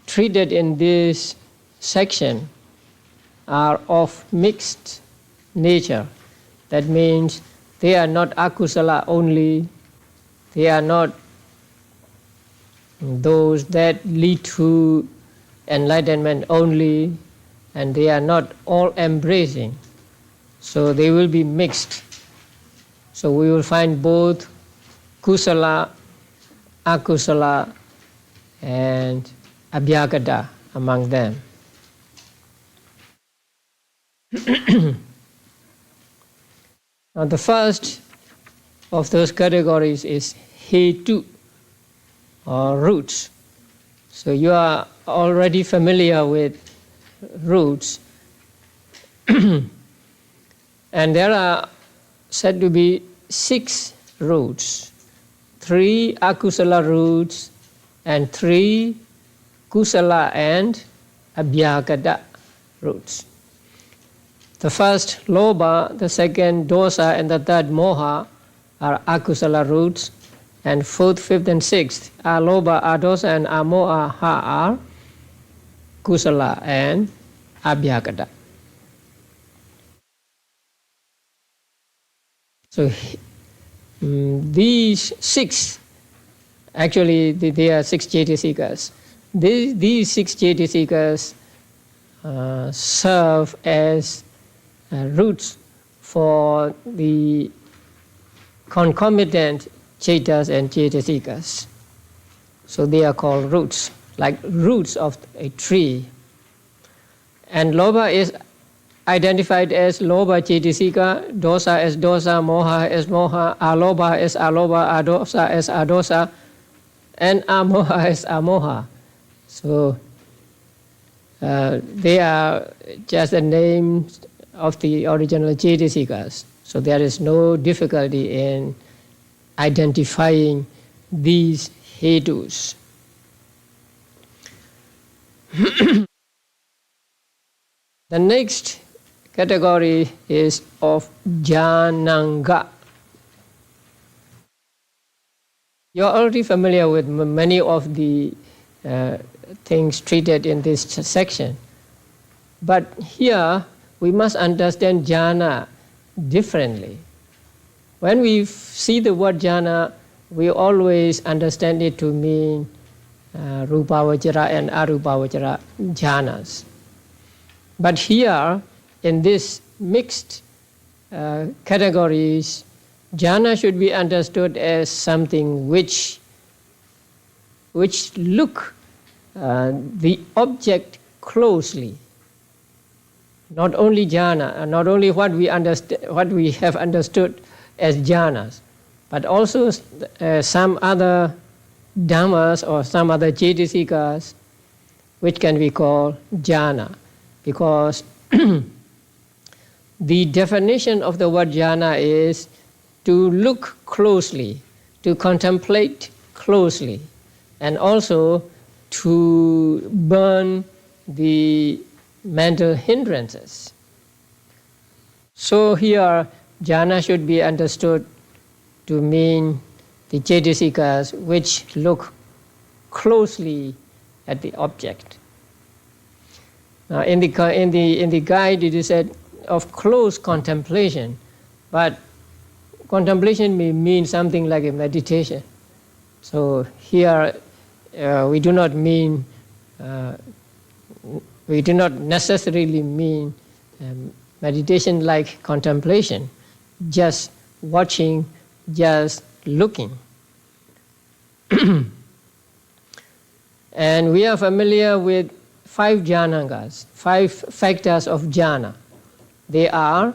treated in this section are of mixed nature. That means they are not akusala only, they are not those that lead to enlightenment only, and they are not all embracing. So they will be mixed. So we will find both kusala, akusala, and abhyagata among them. Now the first of those categories is hetu, or roots. So you are already familiar with roots. And there are said to be 6 roots, 3 akusala roots and 3 kusala and abhyagata roots. The first lobha, the second dosa, and the third moha are akusala roots, and 4th, 5th, and 6th alobha, adosa, and amoha are kusala and abhyagata. So these 6, actually there are 6 cetasikas. These 6 cetasikas serve as roots for the concomitant cetas and cetasikas. So they are called roots, like roots of a tree. And lobha is identified as lobha cetasika, dosa as dosa, moha as moha, alobha as alobha, adosa as adosa, and amoha as amoha. So they are just the names of the original cetasikas. So there is no difficulty in identifying these hetus. The next category is of jhananga. You are already familiar with many of the things treated in this section. But here we must understand jhana differently. When we see the word jhana, we always understand it to mean rupavachara and arupavachara jhanas. But here, in this mixed categories, jhana should be understood as something which look the object closely. Not only jhana, not only what we have understood as jhanas, but also some other dhammas or some other cetasikas which can be called jhana. Because the definition of the word jhana is to look closely, to contemplate closely, and also to burn the mental hindrances. So here, jhana should be understood to mean the cetasikas which look closely at the object. Now, in the guide, it is said of close contemplation, but contemplation may mean something like a meditation. So here, we do not necessarily mean meditation like contemplation, just watching, just looking. And we are familiar with 5 jhanangas, 5 factors of jhana. They are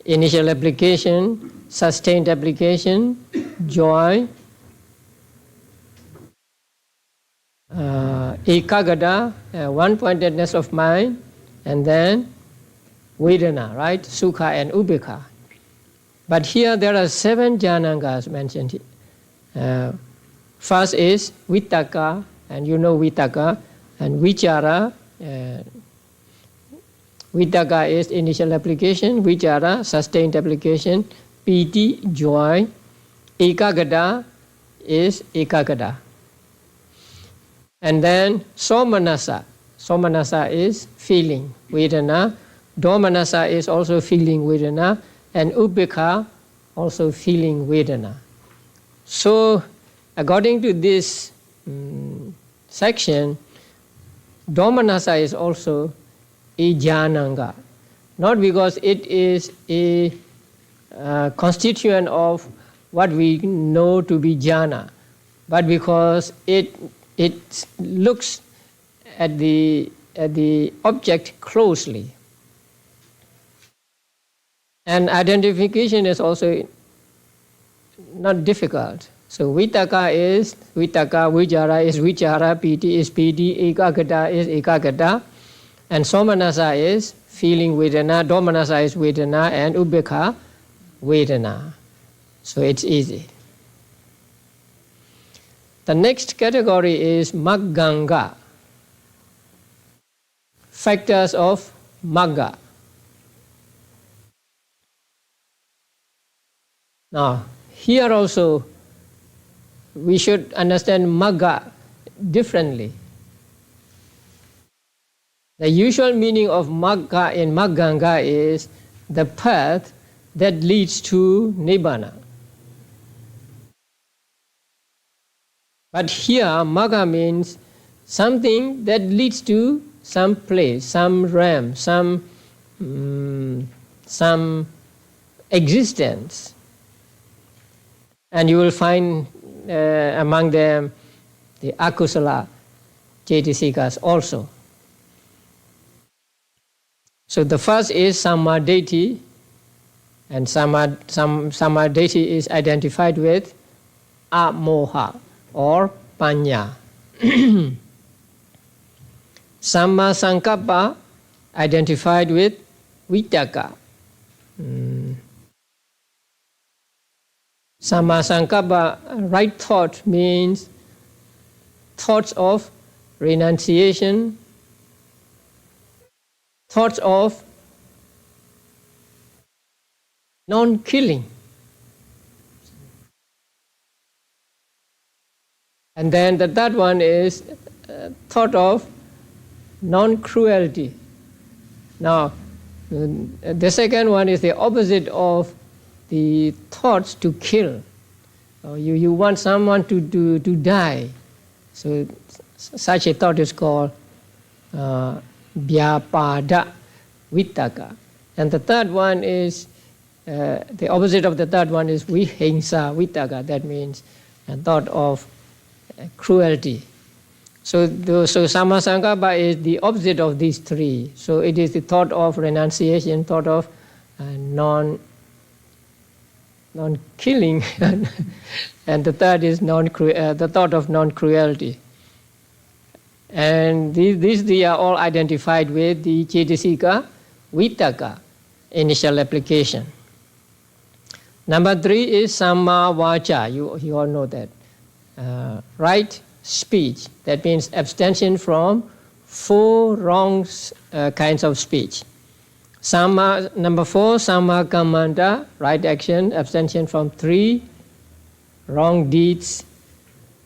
initial application, sustained application, joy, ekagata, one-pointedness of mind, and then vedana, right? Sukha and ubekha. But here there are 7 jhanangas mentioned. First is vitakka, and you know vitakka, and vichara. Vitakka is initial application, vichara, sustained application, piti, joy, ekagata is ekagata. And then somanasa. Somanasa is feeling, Vedana. Domanasa is also feeling Vedana. And Upekkha also feeling Vedana. So, according to this section, Domanasa is also a jhananga. Not because it is a constituent of what we know to be jhana, but because it looks at the object closely. And identification is also not difficult. So vitaka is vitaka, vichara is vichara, piti is piti, ekagata is ekagata, and somanasa is feeling vedana, domanasa is vedana, and upekkha vedana. So it's easy. The next category is magganga, factors of magga. Now, here also we should understand magga differently. The usual meaning of magga in magganga is the path that leads to nibbana. But here, magga means something that leads to some place, some realm, some existence. And you will find among them the akusala cetasikas also. So the first is samadhi, and samadhi is identified with amoha or panya. Samma sankappa identified with vitaka. Samma sankappa, right thought, means thoughts of renunciation, thoughts of non-killing. And then the third one is thought of non-cruelty. Now, the second one is the opposite of the thoughts to kill. You want someone to die. So such a thought is called vyapada vitaka. And the third one is, the opposite of the third one is vihingsa vitaka. That means a thought of cruelty. So samma sankappa is the opposite of these three. So it is the thought of renunciation, thought of non-killing, and the third is the thought of non-cruelty. And these three are all identified with the cetasika vitaka, initial application. Number 3 is samma vaca. You all know that. Right speech. That means abstention from 4 wrong kinds of speech. Number 4, samma kammanta, right action, abstention from 3 wrong deeds.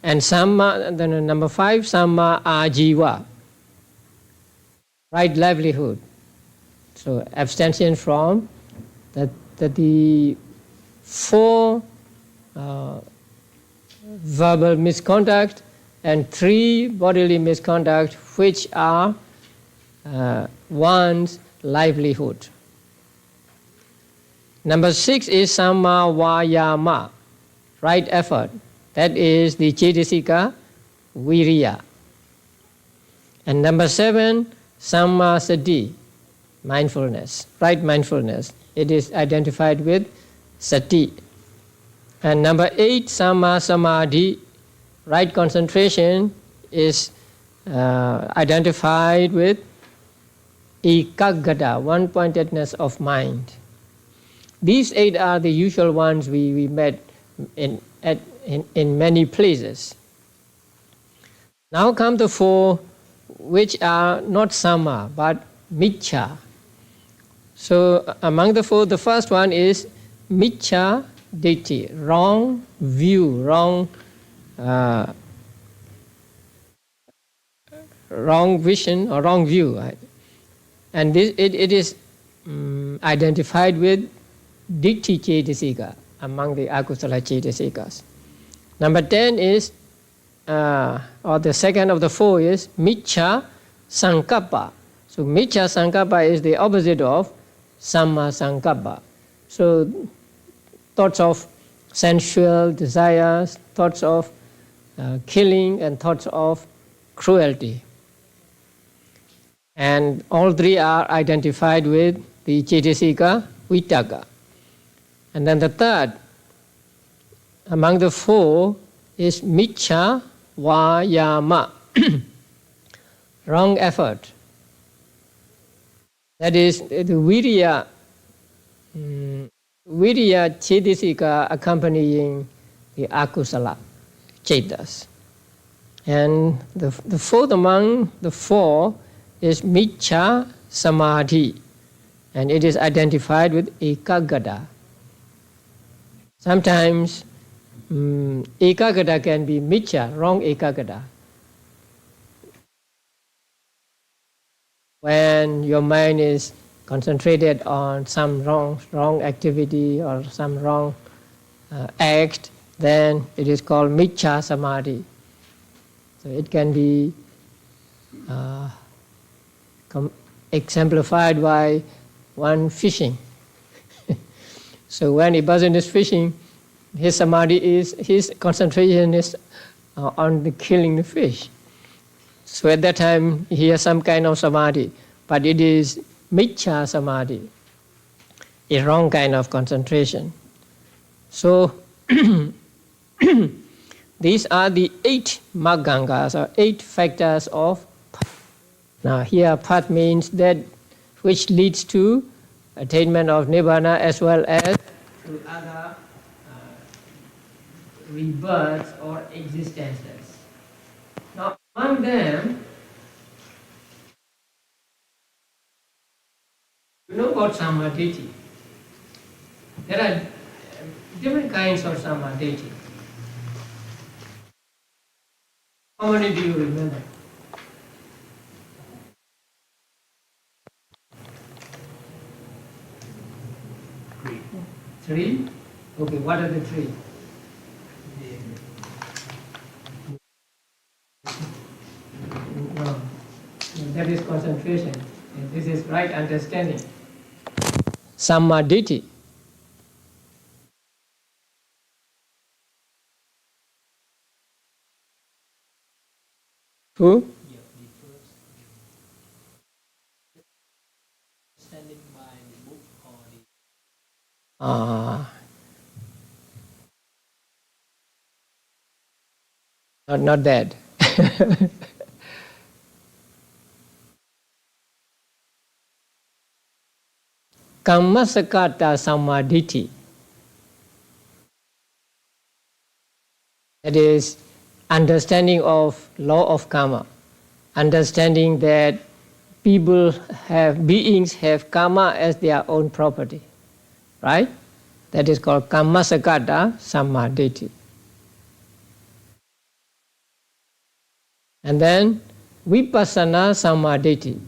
And number 5, samma ajiva, right livelihood. So abstention from the 4 verbal misconduct and 3 bodily misconduct, which are one's livelihood. Number 6 is samma vayama, right effort. That is the cetasika viriya. And number 7, samma sati, mindfulness, right mindfulness. It is identified with sati. And number 8, samma samadhi, right concentration, is identified with ekaggata, one-pointedness of mind. These 8 are the usual ones we met in many places. Now come the 4 which are not samma but miccha. So among the 4, the first one is miccha ditti, wrong view, wrong wrong vision or wrong view. Right? And this, it is identified with Ditti Cetasika among the Akusala Cetasikas. Number 10 is, or the second of the four is Miccha Sankappa. So Miccha Sankappa is the opposite of Samma Sankappa. So thoughts of sensual desires, thoughts of killing, and thoughts of cruelty. And all three are identified with the Cetasika Vitaka. And then the third among the four is Miccha Vayama, wrong effort. That is the Virya Cetasika accompanying the Akusala Cetas. And the fourth among the four is Miccha Samadhi, and it is identified with Ekagata. Sometimes Ekagata can be Miccha, wrong Ekagata. When your mind is concentrated on some wrong activity or some wrong act, then it is called Miccha Samadhi. So it can be exemplified by one fishing. So when a person is fishing, his concentration is on the killing the fish. So at that time he has some kind of samadhi, but it is Miccha Samadhi, a wrong kind of concentration. So these are the 8 maggangas, or 8 factors of path. Now here path means that which leads to attainment of Nibbana as well as to other rebirths or existences. Now among them, you know about Samadhi. There are different kinds of Samadhi. How many do you remember? 3? Okay, what are the 3? No, that is concentration. And this is right understanding. Samadhi. Who? Standing by the book or not that. Kammasakata Samadhi. That is understanding of law of karma, understanding that beings have karma as their own property, right? That is called Kammasakata Samadhi. And then Vipassana Samadhi.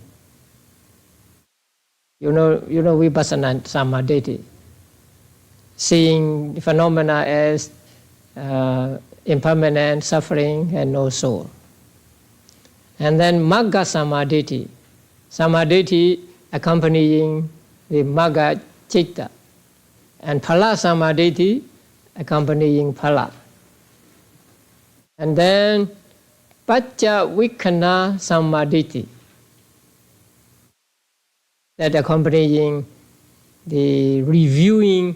You know Vipassana Samadhi, seeing phenomena as impermanent, suffering, and no soul. And then Magga Samadhi, Samadhi accompanying the Magga Citta, and Phala Samadhi accompanying Phala. And then Pacca Vikkana Samadhi, that accompanying the reviewing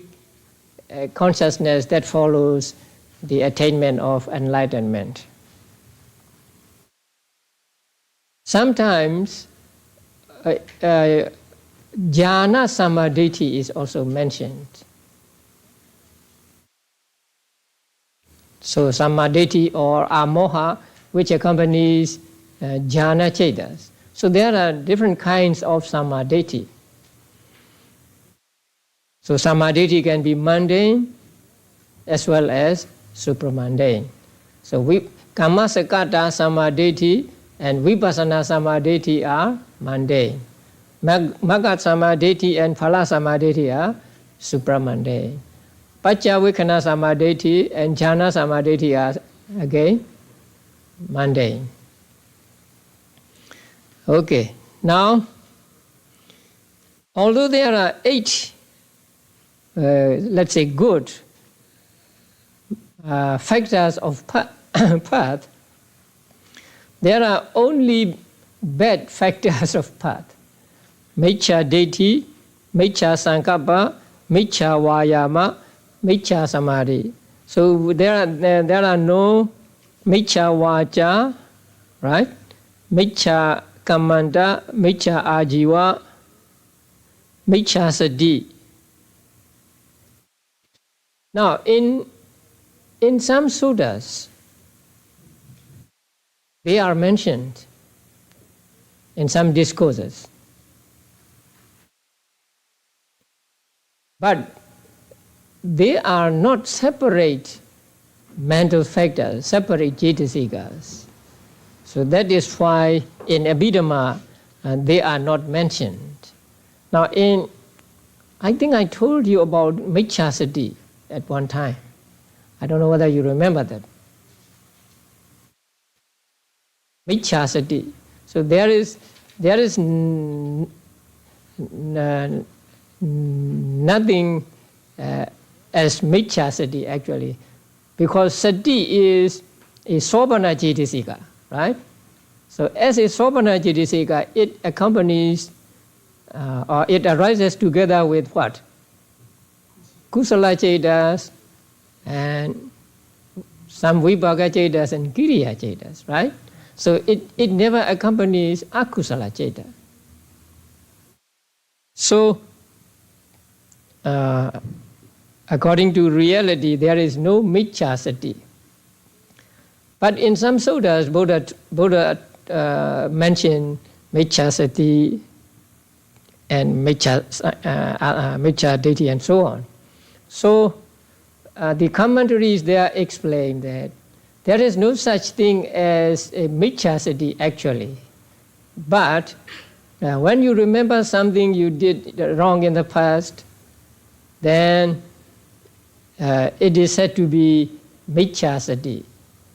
consciousness that follows the attainment of enlightenment. Sometimes jhana samadhi is also mentioned. So samadhi or amoha, which accompanies jhana chetas. So there are different kinds of samadhi. So samadhi can be mundane as well as supramundane. So Kammasakata Samadhi and Vipassana Samadhi are mundane. Magga Samadhi and Phala Samadhi are supramundane. Paccavekkhana Samadhi and Jhana Samadhi are again mundane. Okay, now although there are 8, let's say good factors of path, there are only bad factors of path. Miccha Detti, Miccha Sankappa, Miccha Vayama, Miccha Samadhi. So there are no Miccha Vacha, right? Miccha Kammanta, Miccha Ajiva, Miccha Sati. Now in some suttas, they are mentioned in some discourses. But they are not separate mental factors, separate cetasikas. So that is why in Abhidhamma they are not mentioned. Now I think I told you about Miccha Sati at one time. I don't know whether you remember that. Miccha Sati. So there is nothing as Miccha Sati actually, because Sati is a Sobhana Cetasika, right? So as a Sobhana Cetasika, it accompanies or it arises together with what? Kusala Cetas and some Vibhaga Cetas and Kiriya Cetas, right? So it never accompanies Akusala Ceta. So according to reality, there is no Miccha Sati. But in some suttas, Buddha mentioned Miccha Sati and Miccha Detti and so on. So the commentaries there explain that there is no such thing as a Miccha Sati actually. But when you remember something you did wrong in the past, then it is said to be Miccha Sati.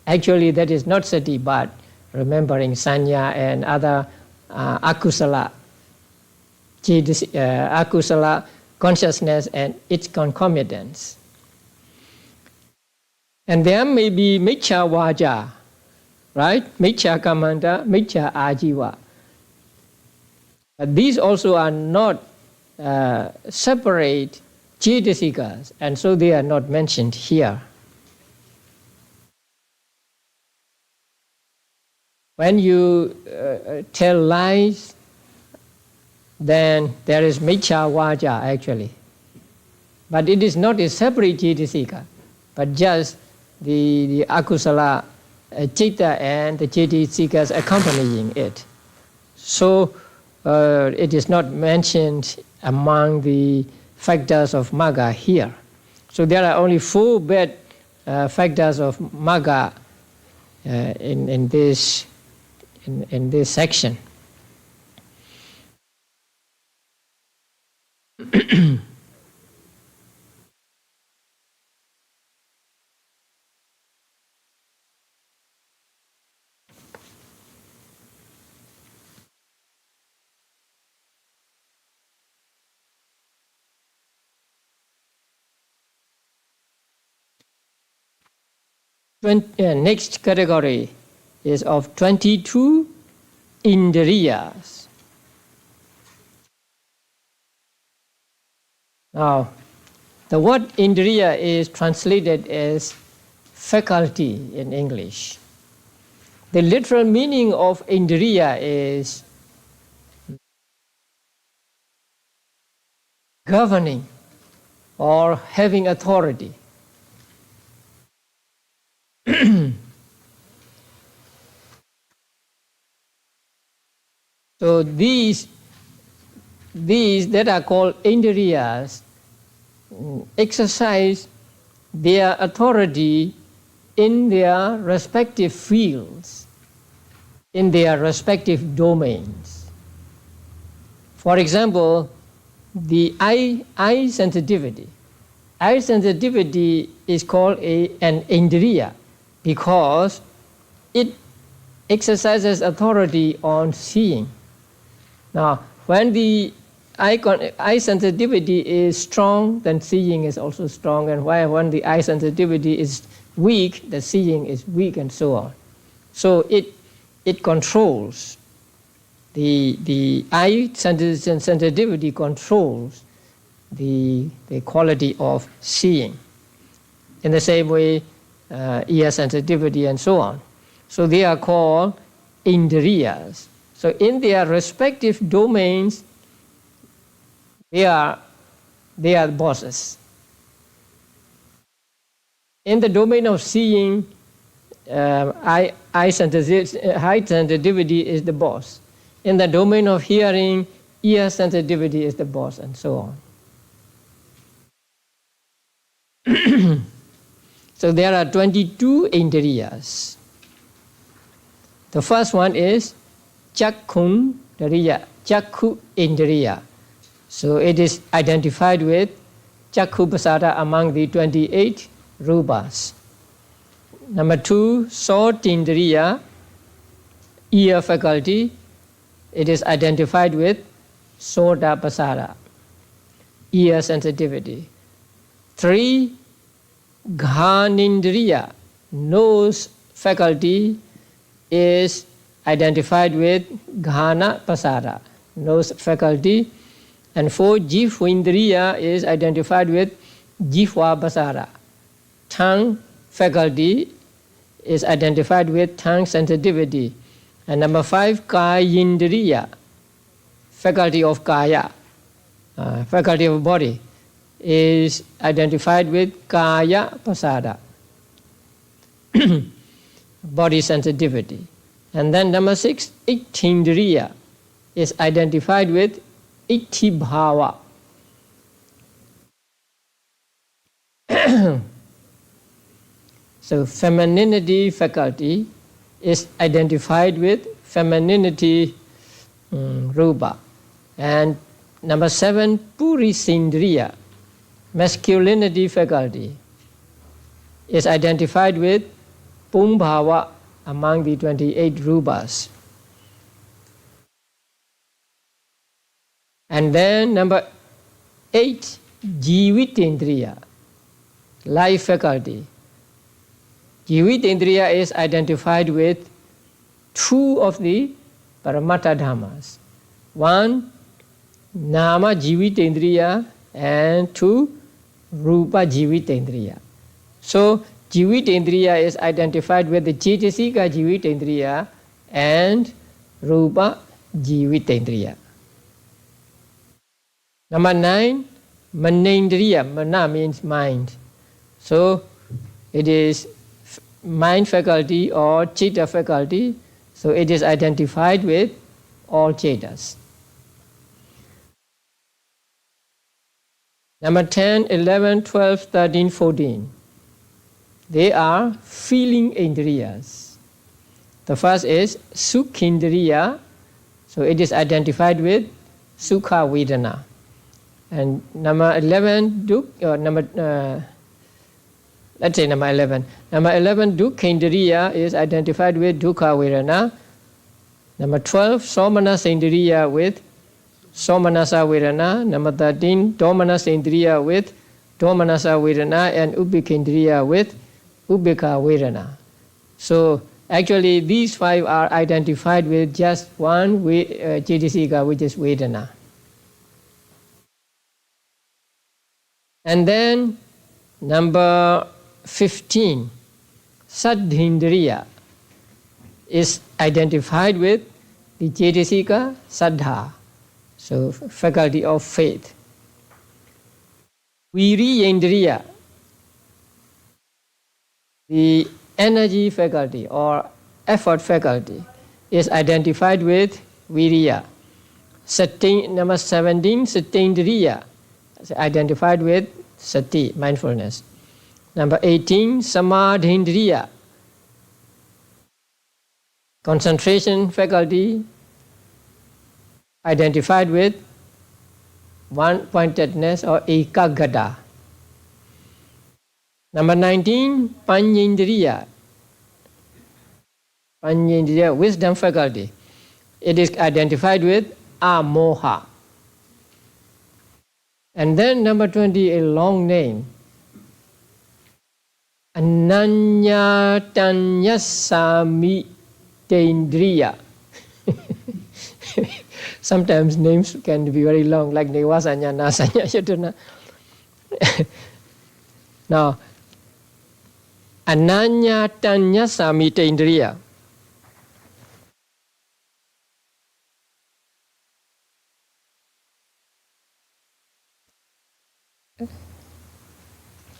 Actually, that is not sati, but remembering sanya and other akusala consciousness and its concomitants. And there may be Miccha Vaja, right? Miccha Kammanta, Miccha Ajiva. But these also are not separate cetasikas, and so they are not mentioned here. When you tell lies, then there is Miccha Vaja actually. But it is not a separate cetasika, but just the akusala citta and the cetasikas accompanying it. So it is not mentioned among the factors of Magga here. So there are only 4 bad factors of Magga in this section. Next category is of 22 indriyas. Now, the word indriya is translated as faculty in English. The literal meaning of indriya is governing or having authority. So these that are called indriyas exercise their authority in their respective fields. in their respective domains. For example, the eye sensitivity. Eye sensitivity is called an indriya because it exercises authority on seeing. Now, when the eye sensitivity is strong, then seeing is also strong, and when the eye sensitivity is weak, the seeing is weak, and so on. So it controls, the eye sensitivity controls the quality of seeing. In the same way, ear sensitivity and so on. So they are called indriyas. So in their respective domains, they are bosses. In the domain of seeing, eye sensitivity is the boss. In the domain of hearing, ear sensitivity is the boss, and so on. So there are 22 indriyas. The first one is Chakkhundriya, Chakku Indriya. So it is identified with Chakku Pasada among the 28 rupas. Number 2, Sotindriya, ear faculty. It is identified with Sota Pasada, ear sensitivity. 3, Ghanindriya, nose faculty, is identified with Ghana Pasada, nose faculty. And 4, Jihvindriya is identified with Jihva Pasada, tongue faculty is identified with tongue sensitivity. And number 5, Kayindriya, faculty of Kaya, faculty of body, is identified with Kaya Pasada, body sensitivity. And then number 6, Ittindriya, is identified with Ittibhava. So femininity faculty is identified with femininity rupa. And number 7, Purisindriya, masculinity faculty, is identified with Pumbhava among the 28 rupas. And then number 8, Jivitindriya, life faculty. Jivitindriya is identified with 2 of the Paramattha Dhammas. 1, Nama Jivitindriya, and 2, Rupa Jivitindriya. So Jivitindriya is identified with the Cetasika Jivitindriya and Rupa Jivitindriya. Number 9, Manendriya. Mana means mind. So it is mind faculty or chitta faculty. So it is identified with all chittas. Number 10, 11, 12, 13, 14. They are feeling indriyas. The first is Sukhindriya. So it is identified with Sukha Vedana. And number 11, let's say number 11. Number 11, Dukkhindriya, is identified with Dukkha Vedana. Number 12, Somanasindriya, with Somanasa Vedana. Number 13, Domanasindriya, with Domanasa Vedana. And Ubbekindriya, with Ubbeka Vedana. So actually these 5 are identified with just one Cetasika, which is Vedana. And then number 15, Saddhindriya, is identified with the Cetasika Saddha, so faculty of faith. Viriyendriya, the energy faculty or effort faculty, is identified with Viriya. Number 17, Satindriya, is identified with Sati, mindfulness. Number 18, Samadhindriya, concentration faculty identified with one-pointedness or ekaggata. Number 19, panyendriya. Panyendriya, wisdom faculty. It is identified with amoha. And then number 20, a long name. Ananyatanyasami tendriya. Sometimes names can be very long, like Nivasanya, Nasanya, Yatana. Now, Ananyatanyasami tendriya.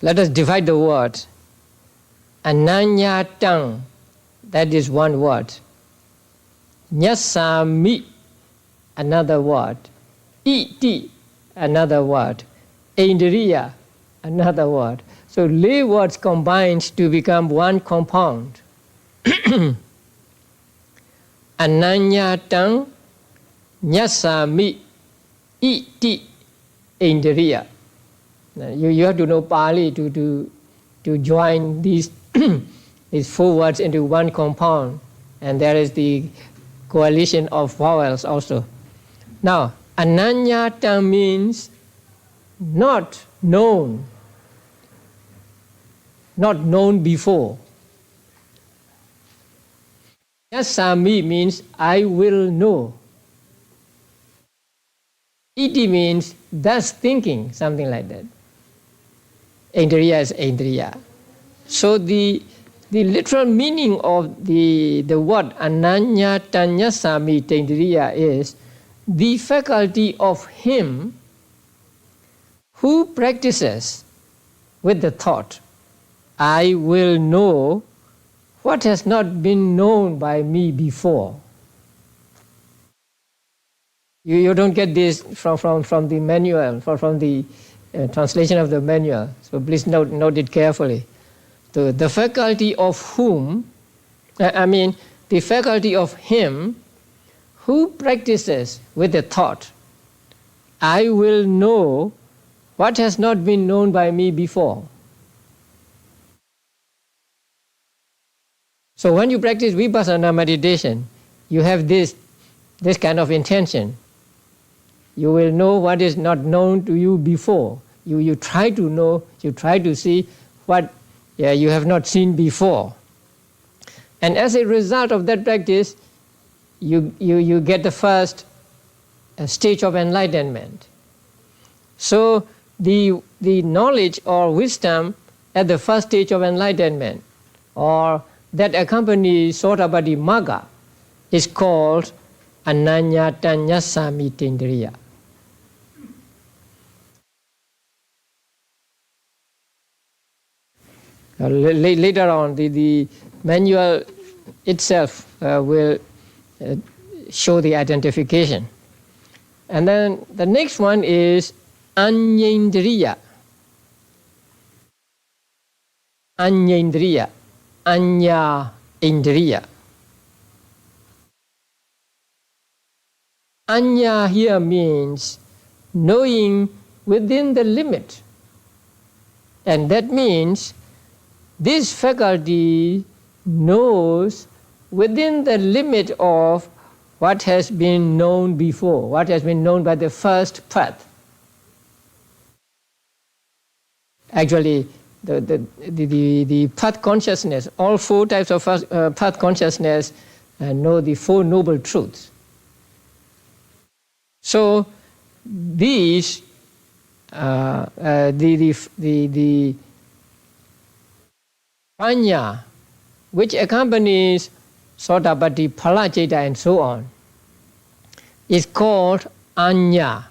Let us divide the word. Ananyatang, that is one word. Nyasami, another word. Iti, another word. Indriya, another word. So lay words combined to become one compound. Ananyatang, nyasami, iti, indriya. You have to know Pali to join these these four words into one compound, and there is the coalition of vowels also. Now, ananyata means not known before. Yasami means I will know. Iti means thus thinking, something like that. Indriya is Indriya. So the literal meaning of the word Ananyatanyasami Tendriya is the faculty of him who practices with the thought, I will know what has not been known by me before. You don't get this from the manual, from the translation of the manual. So please note it carefully. The faculty of whom, the faculty of him who practices with the thought, I will know what has not been known by me before. So when you practice vipassana meditation, you have this kind of intention. You will know what is not known to you before. You try to know, you try to see what you have not seen before. And as a result of that practice, you get the first stage of enlightenment. So the knowledge or wisdom at the first stage of enlightenment, or that accompanies Sotabati Magga, is called Ananyatanyasami Tendriya. Later on, the manual itself will show the identification. And then the next one is Anyendriya. Anyendriya. Anya Indriya. Anya here means knowing within the limit. And that means this faculty knows within the limit of what has been known before, what has been known by the first path. Actually, the path consciousness, all four types of path consciousness know the Four Noble Truths. So these, the panya, which accompanies Sotapatti, Phalacita, and so on, is called Anya,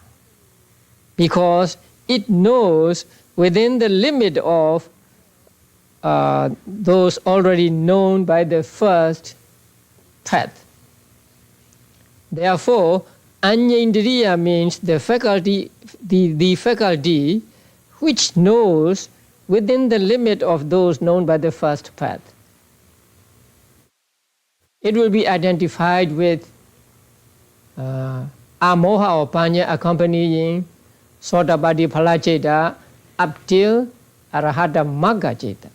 because it knows within the limit of those already known by the first path. Therefore, Anyendriya means the faculty, the faculty which knows within the limit of those known by the first path. it will be identified with amoha or panya accompanying Sotapaddi phala citta up till Arahata Magga citta.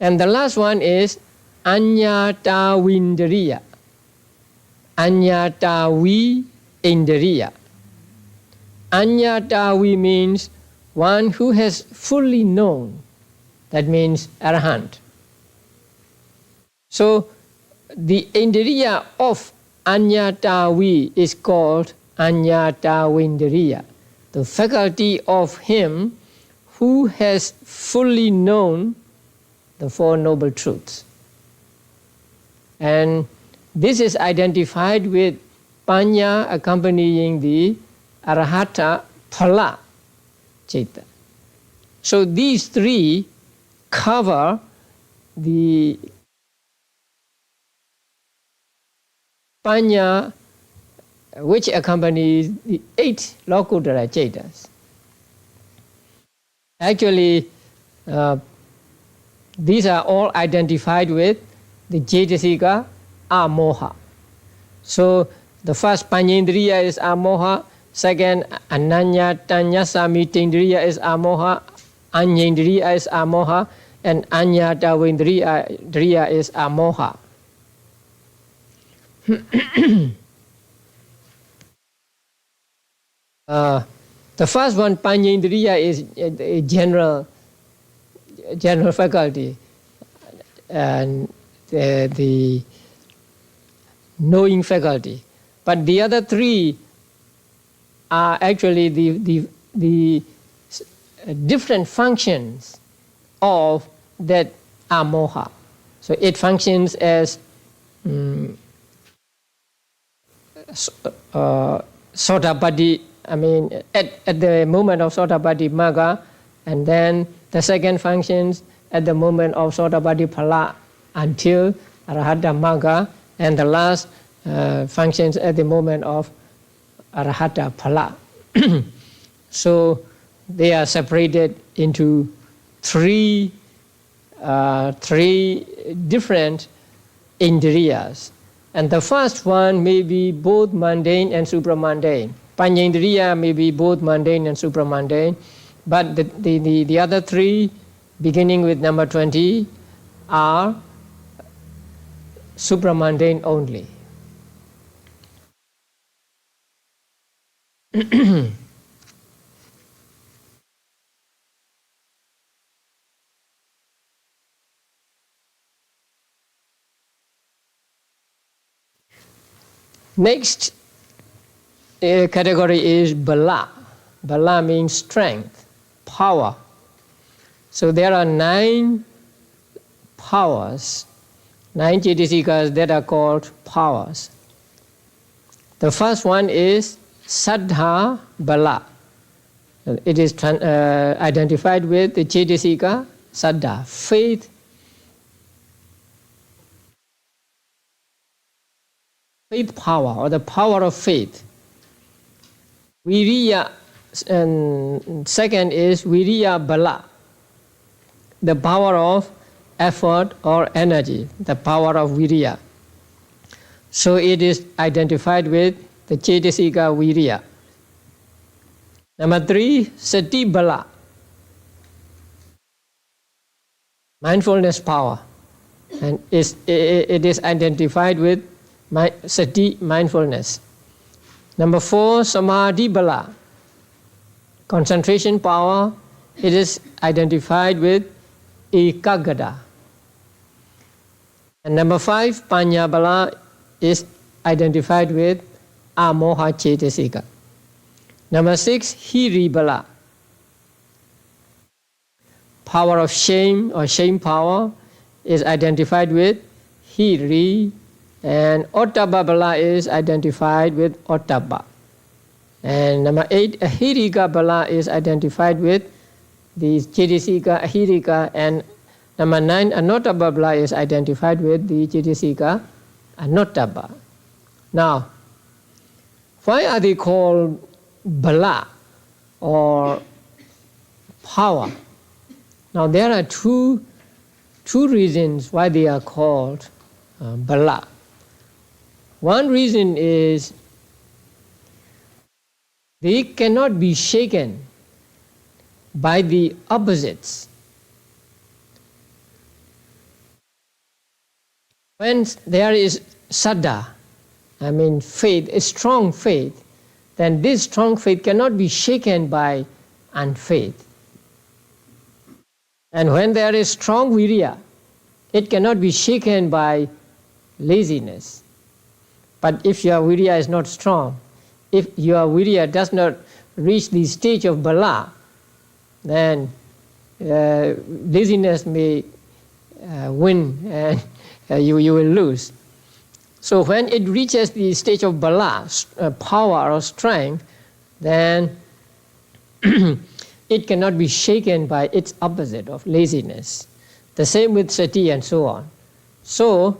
And the last one is Anyatawindriya. Anyatawi indriya. Anyatavi means one who has fully known. That means Arahant. So the indriya of Anyatavi is called Anyatawindriya, the faculty of him who has fully known the Four Noble Truths. And this is identified with Panya accompanying the Arahata Phala Citta. So these three cover the Panya which accompanies the 8 Lokuttara Cittas. Actually, these are all identified with the Cetasika Amoha. So the first Panyendriya is Amoha, second Ananyatanyasamittindriya is Amoha, Anyendriya is Amoha, and Anyatawindriya is Amoha. The first one, Panyendriya, is a general faculty, and the knowing faculty. But the other three are actually the different functions of that amoha. So it functions as Sotapaddi, at the moment of Sotapaddi Magga, and then the second functions at the moment of Sotapaddi Phala until Arahata Magga, and the last functions at the moment of Arahata Phala. So they are separated into three different indriyas. And the first one may be both mundane and supramundane. Panyendriya may be both mundane and supramundane, but the other three, beginning with number 20, are supramundane only. Next category is bala. Bala means strength, power. So there are 9 powers, 9 cetasikas that are called powers. The first one is Saddha Bala. It is identified with the cetasika Saddha, faith. Faith power, or the power of faith. Viriya, and second is Viriya Bala, the power of effort or energy, the power of Viriya. So it is identified with the Cetasika Viriya. Number 3, Sati Bala, mindfulness power, and it is identified with Sati, mindfulness. Number 4, Samadhi Bala, concentration power. It is identified with Ekaggata. And number 5, Panya Bala, is identified with Amoha Cetasika. Number 6, Hiri Bala, power of shame or shame power, is identified with Hiri. And Ottappa Bala is identified with Ottappa. And number 8, Ahirika Bala, is identified with the Cetasika Ahirika. And number 9, Anottappa Bala, is identified with the Cetasika Anottappa. Now, why are they called Bala or power? Now there are 2 two reasons why they are called bala. One reason is they cannot be shaken by the opposites. When there is saddha, faith, a strong faith, then this strong faith cannot be shaken by unfaith. And when there is strong virya, it cannot be shaken by laziness. But if your virya is not strong, if your virya does not reach the stage of bala, then laziness may win and you will lose. So when it reaches the stage of bala, power or strength, then it cannot be shaken by its opposite of laziness. The same with sati and so on. So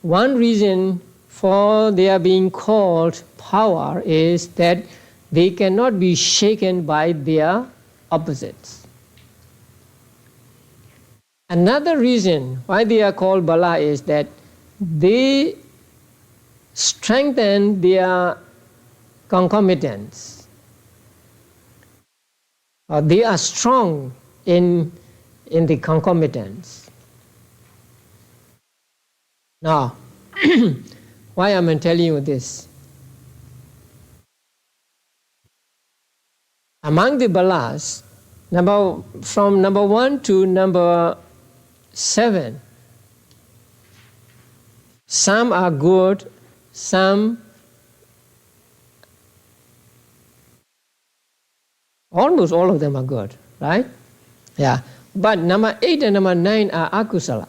one reason for their being called power is that they cannot be shaken by their opposites. Another reason why they are called bala is that they strengthen their concomitants. They are strong in the concomitants. Now, why am I telling you this? Among the balas, from number 1 to number 7, some are good, almost all of them are good, right? Yeah. But number 8 and number 9 are akusala.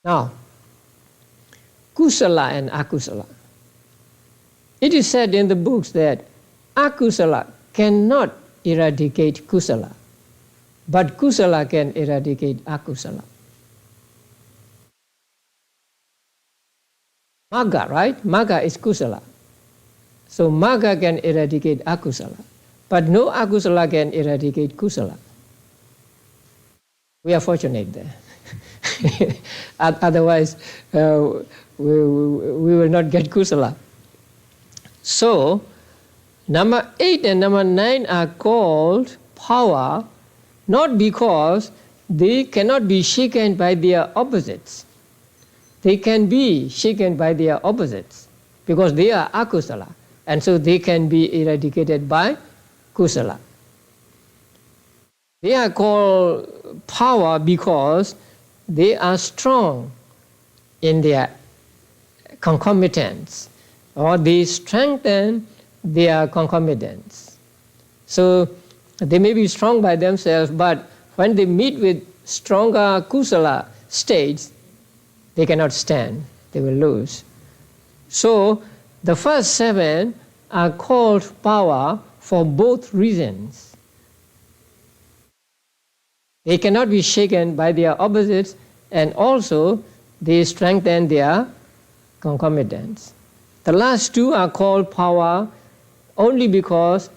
Now, kusala and akusala. It is said in the books that akusala cannot eradicate kusala, but kusala can eradicate akusala. Magga, right? Magga is kusala. So magga can eradicate akusala, but no akusala can eradicate kusala. We are fortunate there. Otherwise, we will not get kusala. So, number 8 and number 9 are called power, not because they cannot be shaken by their opposites. They can be shaken by their opposites because they are akusala, and so they can be eradicated by kusala. They are called power because they are strong in their concomitants, or they strengthen their concomitants. So they may be strong by themselves, but when they meet with stronger kusala states, they cannot stand, they will lose. So the first 7 are called power for both reasons. They cannot be shaken by their opposites, and also they strengthen their concomitants. The last 2 are called power only because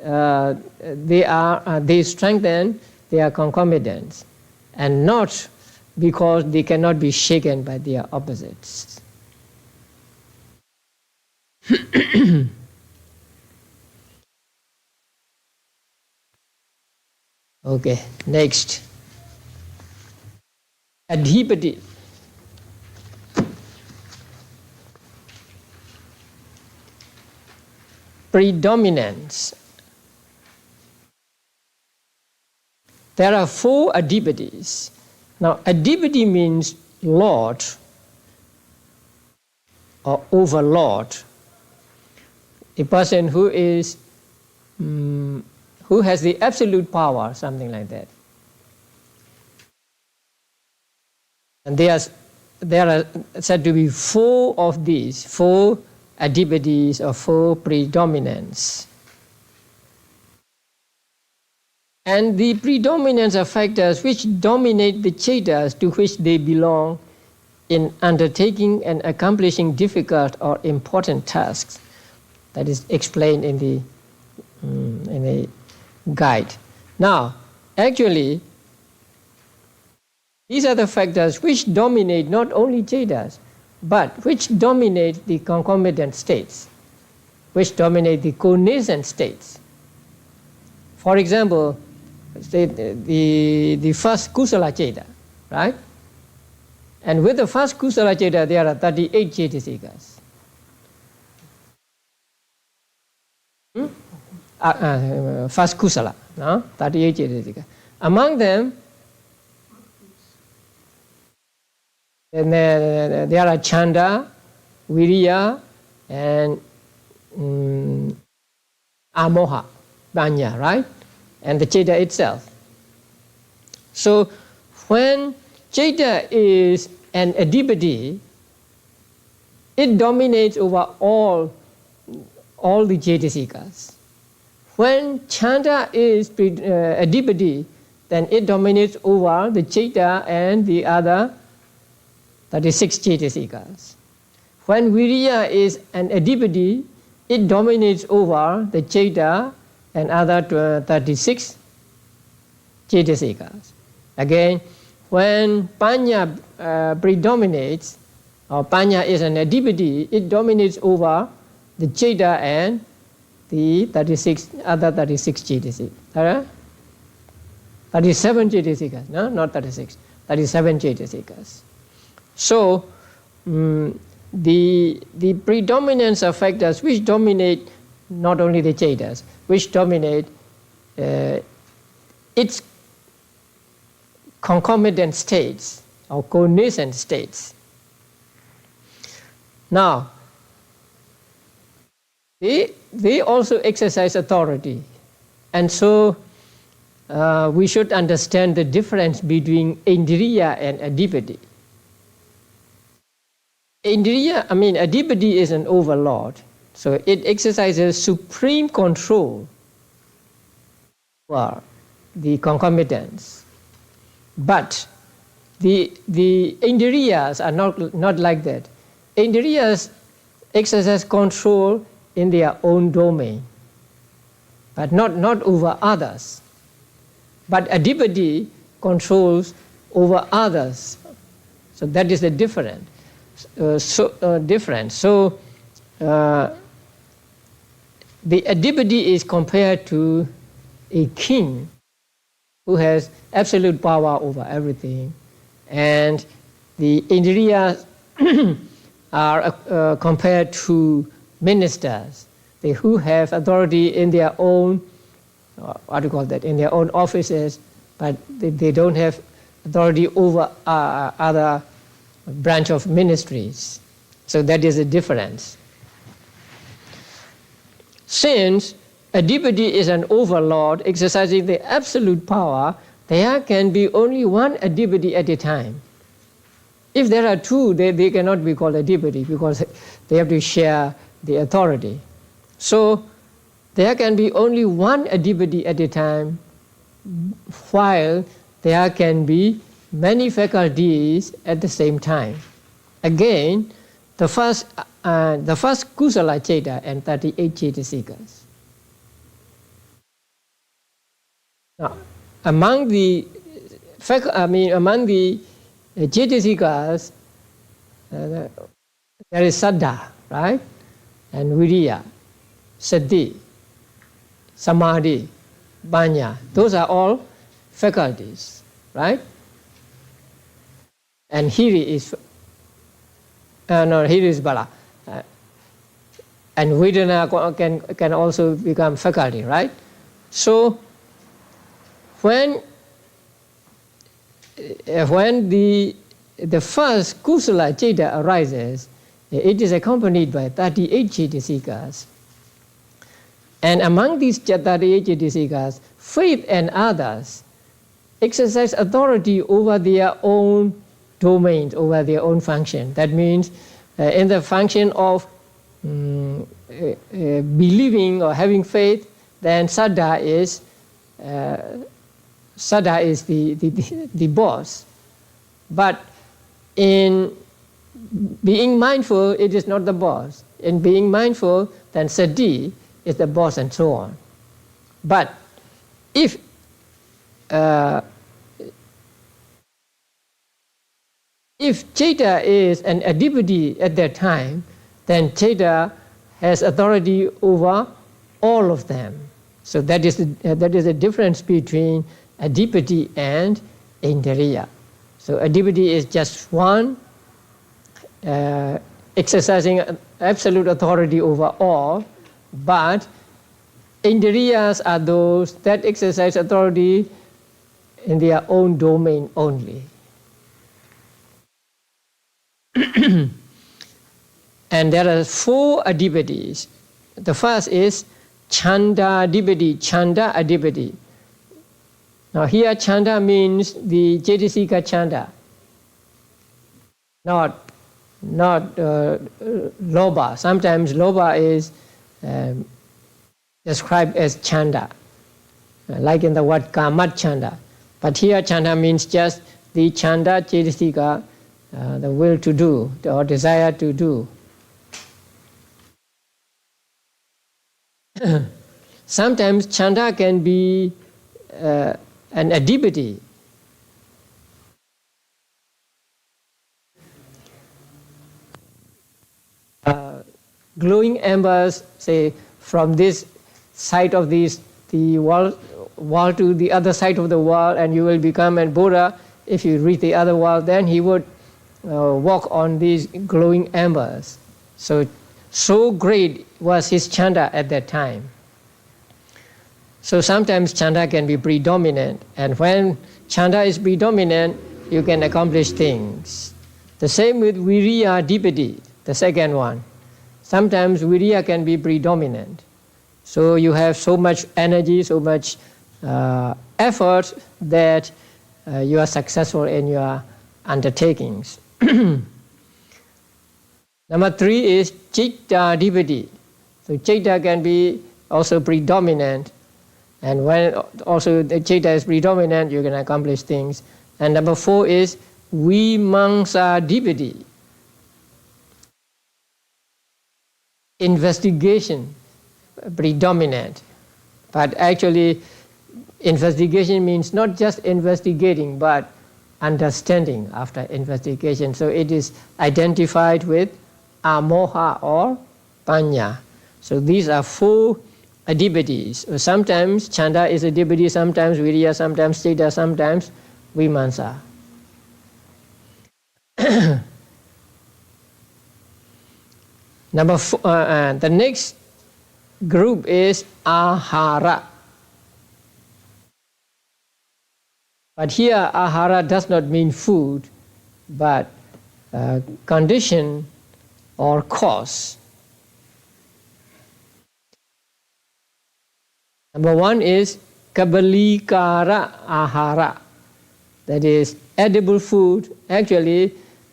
they strengthen their concomitants, and not because they cannot be shaken by their opposites. Okay, next. Adhipati. Predominance. There are 4 adhipatis. Now, adhipati means lord or overlord. A person who is who has the absolute power, something like that. And there are said to be 4 of these, 4 adhipatis or 4 predominants. And the predominance are factors which dominate the chetas to which they belong in undertaking and accomplishing difficult or important tasks. That is explained in the guide. Now, actually, These are the factors which dominate not only Cetas, but which dominate the concomitant states, which dominate the co-nascent states. For example, say the first Kusala Ceta, right? And with the first Kusala Ceta, there are 38 Cetasikas. First Kusala, no? 38 Cetasikas. Among them, there are Chanda, Viriya, and Amoha, Banya, right? And the Ceta itself. So when Ceta is an adipati, it dominates over all the Cetasikas. When Chanda is adipati, then it dominates over the Ceta and the other 36 Cetasikas. When Viriya is an adipati, it dominates over the Ceta and other 36 Cetasikas. Again, when Panya predominates, or Panya is an adipati, it dominates over the Ceta and the other 36 Cetasikas. 37 Cetasikas, no, not 36, 37 Cetasikas. So, the predominance of factors which dominate not only the Cetas, which dominate its concomitant states or co-nascent states. Now, they also exercise authority, and so we should understand the difference between Indriya and Adipati. Indriya, Adipati is an overlord, so it exercises supreme control over the concomitants. But the Indriyas are not like that. Indriyas exercise control in their own domain, but not over others. But Adipati controls over others. So that is the difference. So the Adipati is compared to a king who has absolute power over everything, and the Indriyas are compared to ministers, who have authority in their own, in their own offices, but they don't have authority over other branch of ministries. So that is a difference. Since Adipati is an overlord exercising the absolute power, there can be only one Adipati at a time. If there are two, they cannot be called Adipati because they have to share the authority. So there can be only one Adipati at a time, while there can be many faculties at the same time. Again, the first Kusala Ceta and 38 Cetasikas. Now, among the Cetasikas, there is Saddha, right? And Viriya, Sati, Samadhi, Banya. Those are all faculties, right? And Hiri is Bala. And Vedana can also become faculty, right? So when the first Kusala Ceta arises, it is accompanied by 38 Cetasikas. And among these 38 Cetasikas, faith and others exercise authority over their own domains, over their own function. That means in the function of believing or having faith, then Saddha is the boss. But in being mindful, it is not the boss. In being mindful, then Sati is the boss, and so on. But if If Chaita is an adipati at that time, then Chaita has authority over all of them. So that is the difference between adipati and indriya. So adipati is just one, exercising absolute authority over all, but indriyas are those that exercise authority in their own domain only. And there are 4 adipatis. The first is Chanda adipati, Chanda adipati. Now here Chanda means the Cetasika Chanda, not Lobha. Sometimes Lobha is described as Chanda, like in the word Kamat Chanda. But here Chanda means just the Chanda Cetasika, the will to do or desire to do. Sometimes Chanda can be an adipati. Glowing embers, say, from this side of the wall to the other side of the wall, and you will become a Buddha. If you reach the other wall, then he would walk on these glowing embers. So great was his chanda at that time. So sometimes chanda can be predominant, and when chanda is predominant, you can accomplish things. The same with viriya adipati, the second one. Sometimes viriya can be predominant. So you have so much energy, so much effort that you are successful in your undertakings. Number 3 is Citta adipati. So Citta can be also predominant, and when also the Citta is predominant, you can accomplish things. And number 4 is Vimamsa adipati. Investigation predominant. But actually investigation means not just investigating, but understanding after investigation. So it is identified with amoha or panya. So these are 4 adipatis. So sometimes chanda is adipati, sometimes viriya, sometimes citta, sometimes vimamsa. Number 4, the next group is ahara. But here ahara does not mean food, but condition or cause. Number 1 is kabalikara ahara, that is edible food, actually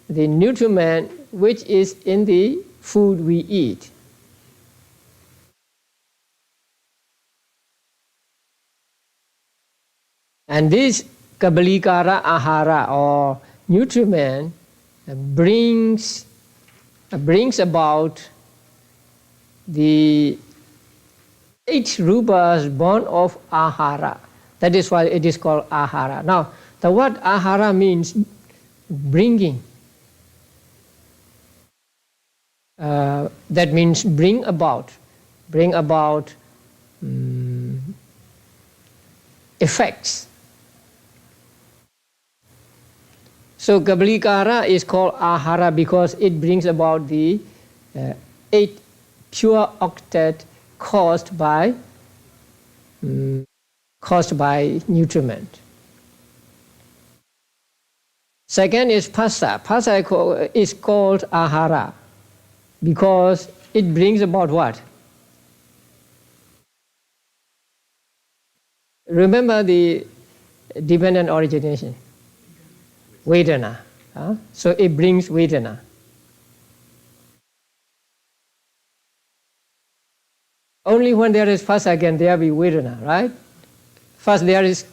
the nutriment which is in the food we eat. And this kabalikara ahara or nutriment brings about the 8 rupas born of ahara. That is why it is called ahara. Now, the word ahara means bringing. That means bring about effects. So kabalikara is called ahara because it brings about the 8 pure octet caused by nutriment. Second is phassa. Phassa is called ahara because it brings about what? Remember the dependent origination, vedana. So it brings vedana. Only when there is phassa can there be vedana, right? First there is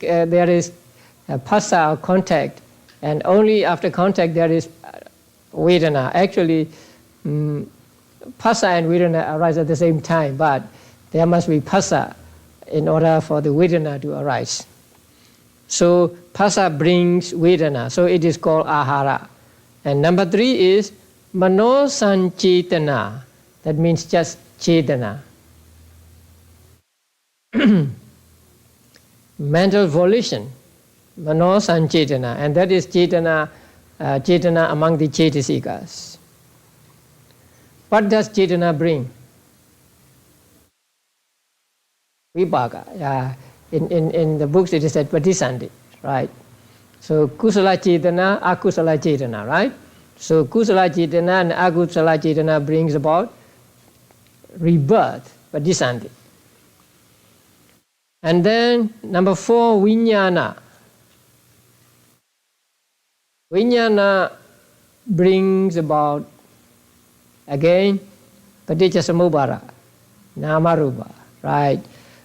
phassa or contact, and only after contact there is vedana. Actually, phassa and vedana arise at the same time, but there must be phassa in order for the vedana to arise. So phassa brings vedana, so it is called ahara. And number 3 is Mano Sanchetana. That means just Chetana. Mental volition. Mano Sanchetana. And that is Chetana among the Chetasikas. What does Chetana bring? Vipaka. Yeah. In the books it is said Patisandhi, right? So Kusala Chetana, Akusala Chetana, right? So Kusala Chetana and Akusala Chetana brings about rebirth, Patisandhi. And then number 4, Vijnana. Vijnana brings about, again, Paticca Samuppada, Namarupa, right?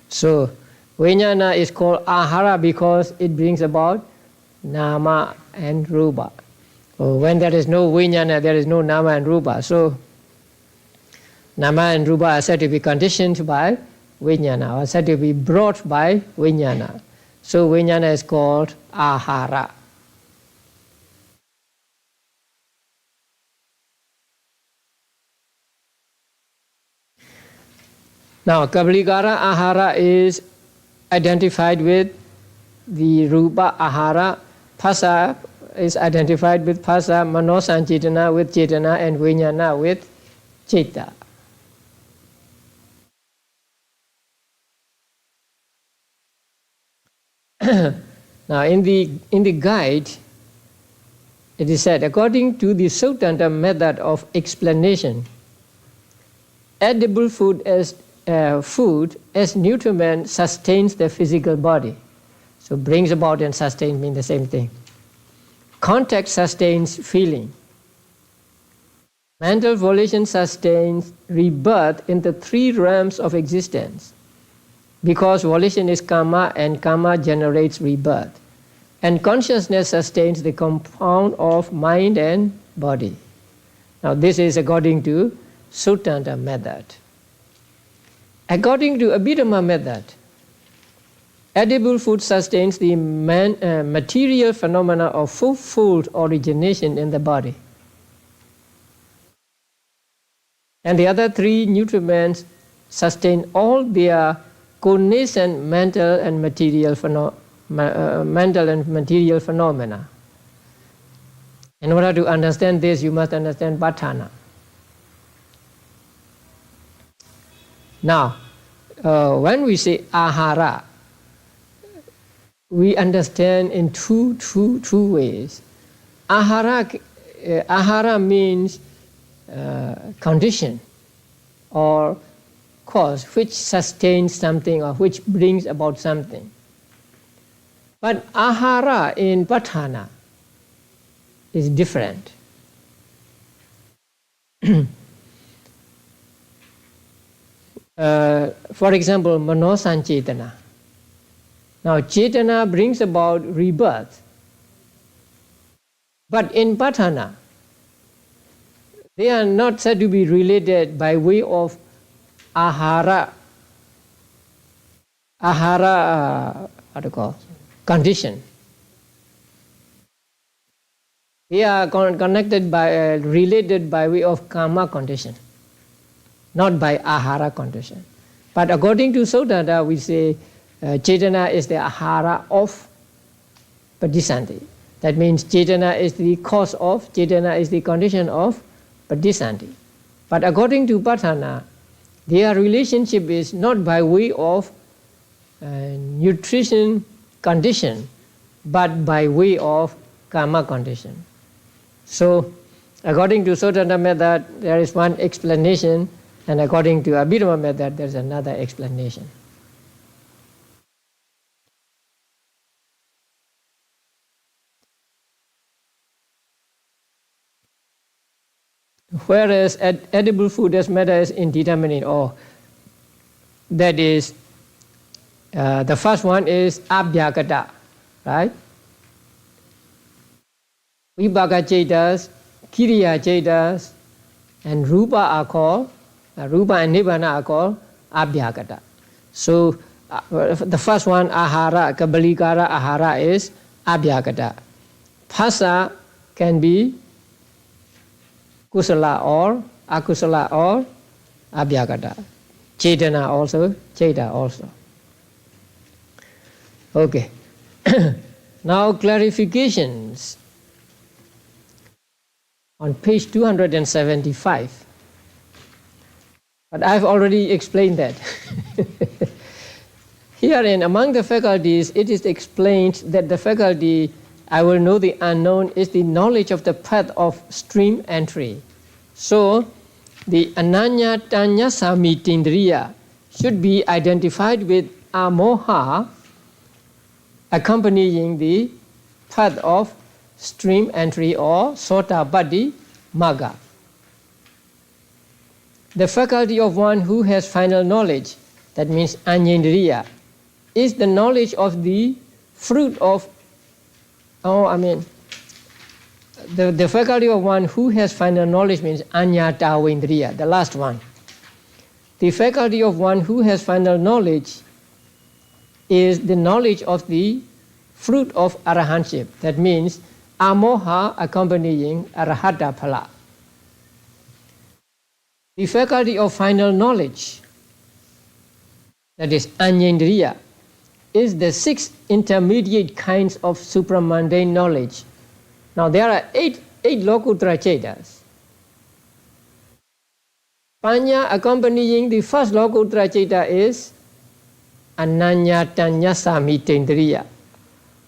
So Vijnana is called Ahara because it brings about Nama and Rupa. So when there is no Vijnana, there is no Nama and Rupa. So Nama and Rupa are said to be conditioned by Vijnana, or said to be brought by Vijnana. So Vijnana is called Ahara. Now, Kabaligara Ahara is identified with the Rupa Ahara. Phassa is identified with Phassa, Mano Sanchetana with Chetana, and Vijnana with Chitta. Now, in the guide, it is said, according to the Sutanta method of explanation, edible food as nutriment sustains the physical body. So brings about and sustains mean the same thing. Contact sustains feeling. Mental volition sustains rebirth in the 3 realms of existence. Because volition is karma and karma generates rebirth. And consciousness sustains the compound of mind and body. Now this is according to Sutanta method. According to Abhidhamma method, edible food sustains the material phenomena of fourfold origination in the body. And the other 3 nutriments sustain all their cognizant mental and material phenomena. In order to understand this, you must understand Patthana. Now, when we say Ahara, we understand in two ways. Ahara means condition or cause which sustains something or which brings about something. But Ahara in Patthana is different. For example, Mano Sanchetana. Now, Chetana brings about rebirth. But in Patthana, they are not said to be related by way of Ahara, condition. They are connected by, related by way of karma condition, not by Ahara condition. But according to Sutanta, we say Chetana is the Ahara of Patisandhi. That means Chetana is the cause of, Chetana is the condition of Patisandhi. But according to Patthana, their relationship is not by way of nutrition condition, but by way of karma condition. So, according to Sutanta method, there is one explanation, and according to Abhidhamma method, there is another explanation. Whereas edible food as matter is indeterminate, or that is, the first one is abhyagata, right? Vibhaka cetas, kiriya cetas, and rupa are called, rupa and nibbana are called abhyagata. So the first one, ahara, kabaligara ahara is abhyagata. Phassa can be kusala or akusala or abhyagata. Chetana also, cheta also. Okay. Now clarifications on page 275. But I've already explained that. Herein, among the faculties, it is explained that the faculty, I will know the unknown, is the knowledge of the path of stream entry. So, the ananya tanya samitindriya should be identified with amoha accompanying the path of stream entry or sotabaddi magga. The faculty of one who has final knowledge, that means anyendriya, is the knowledge of the fruit of, the faculty of one who has final knowledge means anyatavendriya, the last one. The faculty of one who has final knowledge is the knowledge of the fruit of arahantship, that means amoha accompanying arahata phala. The faculty of final knowledge, that is anyendriya, is the 6 intermediate kinds of supramundane knowledge. Now there are 8 lokuttara chetas. Panya accompanying the first lokuttara cheta is ananya tanya samitendriya.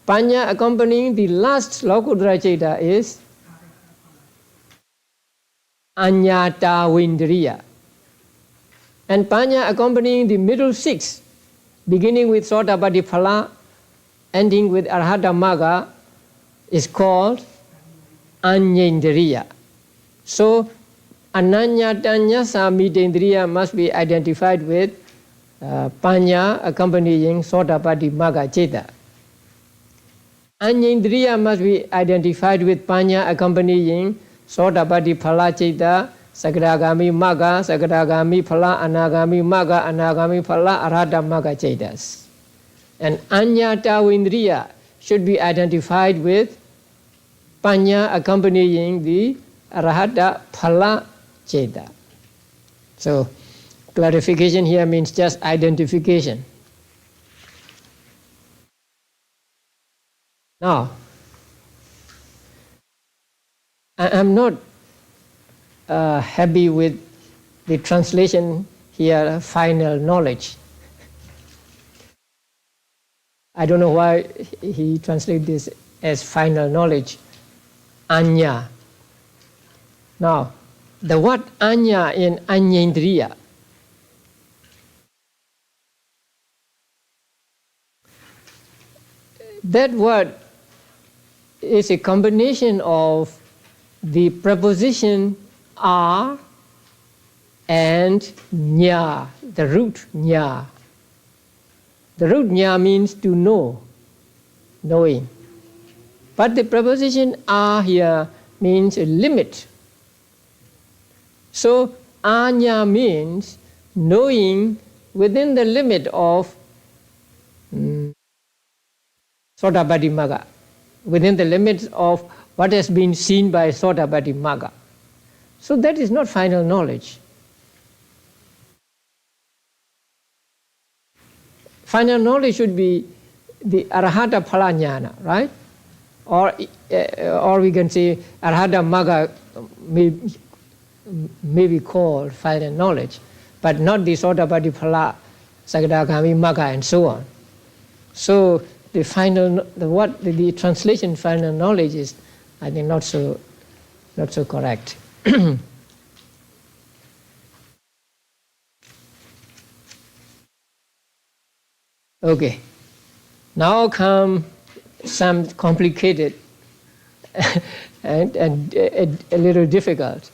Panya accompanying the last lokuttara cheta is anyatavendriya. And panya accompanying the middle 6, beginning with sotabaddi phala, ending with arahata magga, is called anyendriya. So ananya tanya samitendriya must be identified with panya accompanying sotabaddi magga cheta. Anyendriya must be identified with panya accompanying sotabaddi phala cheta, sagadagami magga, sagadagami phala, anagami magga, anagami phala, arahata magga chetas. And anyatavendriya should be identified with panya accompanying the arahata phala cheta. So clarification here means just identification. Now, I am not happy with the translation here, final knowledge. I don't know why he translates this as final knowledge, anya. Now, the word anya in anyendriya, that word is a combination of the preposition a and nya, the root nya. The root nya means to know, knowing. But the preposition a here means a limit. So anya means knowing within the limit of sotabaddi magga, within the limits of what has been seen by sotabaddi magga. So that is not final knowledge. Final knowledge should be the arahata phala jnana, right? Or we can say arahata magga may be called final knowledge, but not the sotabaddi phala, sagadagami magga, and so on. So the translation final knowledge is, I think, not so correct. Okay, now come some complicated and a little difficult.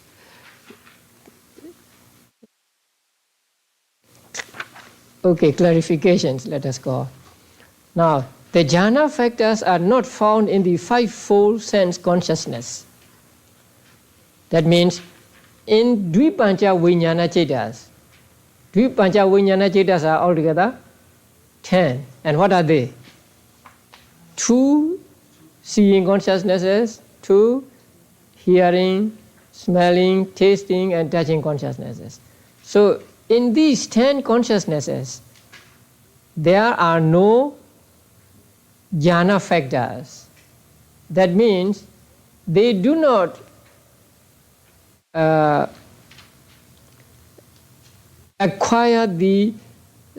Okay, clarifications, let us go. Now, the jhana factors are not found in the fivefold sense consciousness. That means in dvipancha vijnana chetas. Dvipancha vijnana chetas are altogether 10. And what are they? 2 seeing consciousnesses, 2 hearing, smelling, tasting, and touching consciousnesses. So in these 10 consciousnesses, there are no jhana factors. That means they do not acquire the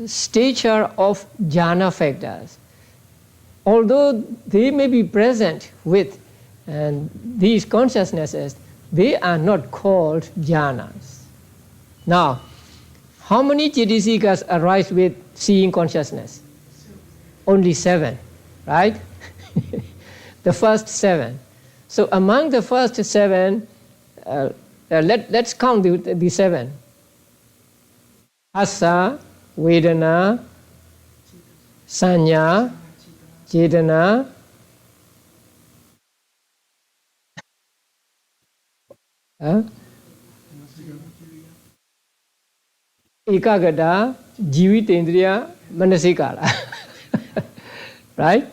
stature of jhana factors. Although they may be present with these consciousnesses, they are not called jhanas. Now, how many cetasikas arise with seeing consciousness? Only 7, right? The first 7. So among the first 7, let's count the 7. Asa, Vedana, Sanya, Cetana, Ekagata, Jivitendriya, Manasikara. Right?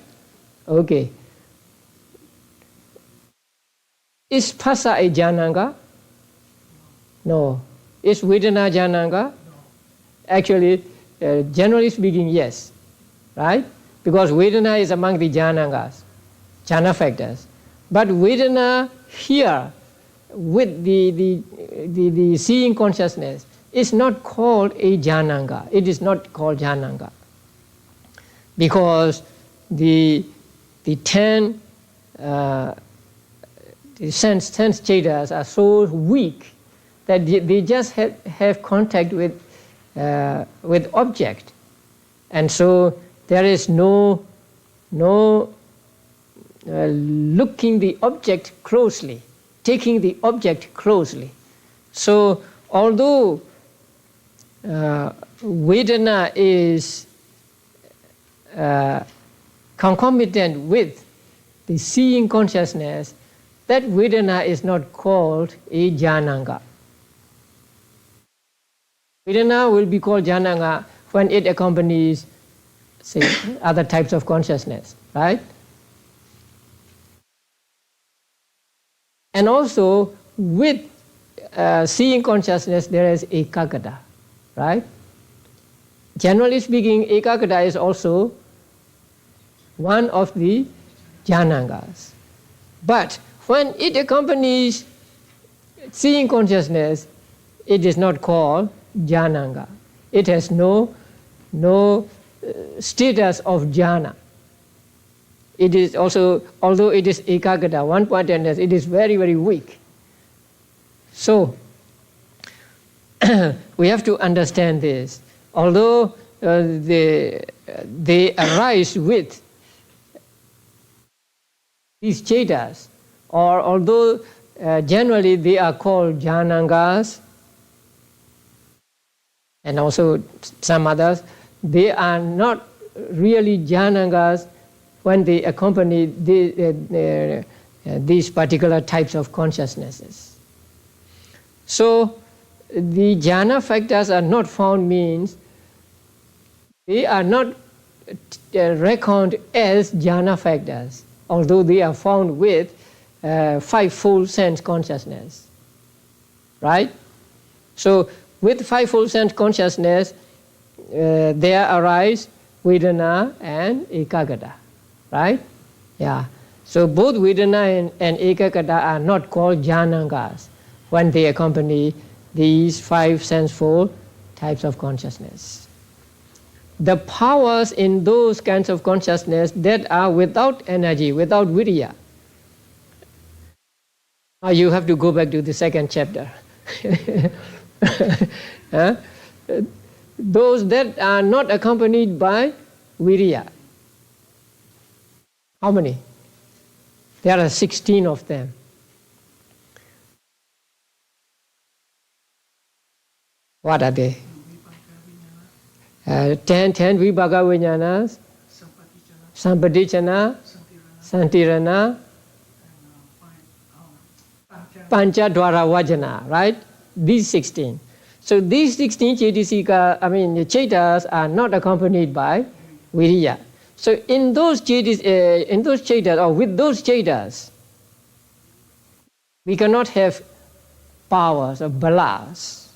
Okay. Is Phassa a Jananga? No. Is Vedana Jananga? Actually, generally speaking, yes. Right? Because Vedana is among the Janangas, jhana factors. But Vedana here, with the seeing consciousness, is not called a Jananga. It is not called Jananga. Because the 10 sense chetas are so weak that they just have contact with object. And so there is no looking the object closely, taking the object closely. So although Vedana is concomitant with the seeing consciousness, that Vedana is not called a Jananga. Vedana will be called Jananga when it accompanies, say, other types of consciousness, right? And also, with seeing consciousness, there is ekagata, right? Generally speaking, ekagata is also one of the Janangas. But when it accompanies seeing consciousness, it is not called Jananga. It has no status of jhana. It is also, although it is ekagata, one-pointedness, it is very, very weak. So, we have to understand this. Although they arise with these chetas, or although generally they are called jhanangas, and also some others, they are not really jhanangas when they accompany these particular types of consciousnesses. So the jhana factors are not found means they are not reckoned as jhana factors, although they are found with fivefold sense consciousness. Right? So with fivefold sense consciousness, there arise Vedana and ekagata. Right? Yeah. So both Vedana and ekagata are not called jhanangas when they accompany these five sensefold types of consciousness. The powers in those kinds of consciousness that are without energy, without virya. Now you have to go back to the second chapter. Those that are not accompanied by virya. How many? There are 16 of them. What are they? 10 vibhaga vijnanas, sampadichana, santirana, panchadvara vajana, right? These 16. So these 16 chetas are not accompanied by virya. So in those chetas, or with those chetas, we cannot have powers or balas.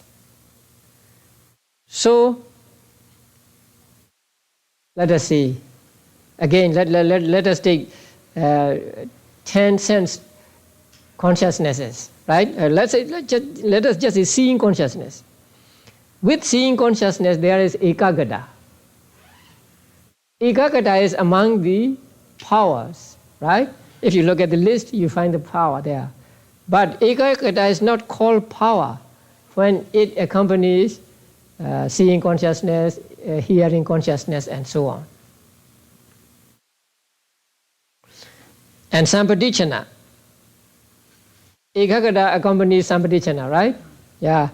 So, let us see. Again, let us take 10 sense consciousnesses, right? Let us just say seeing consciousness. With seeing consciousness, there is ekagata. Ekagata is among the powers, right? If you look at the list, you find the power there. But ekagata is not called power when it accompanies seeing consciousness, hearing consciousness, and so on. And sampadicana. Ekagata accompanies sampadicana, right? Yeah.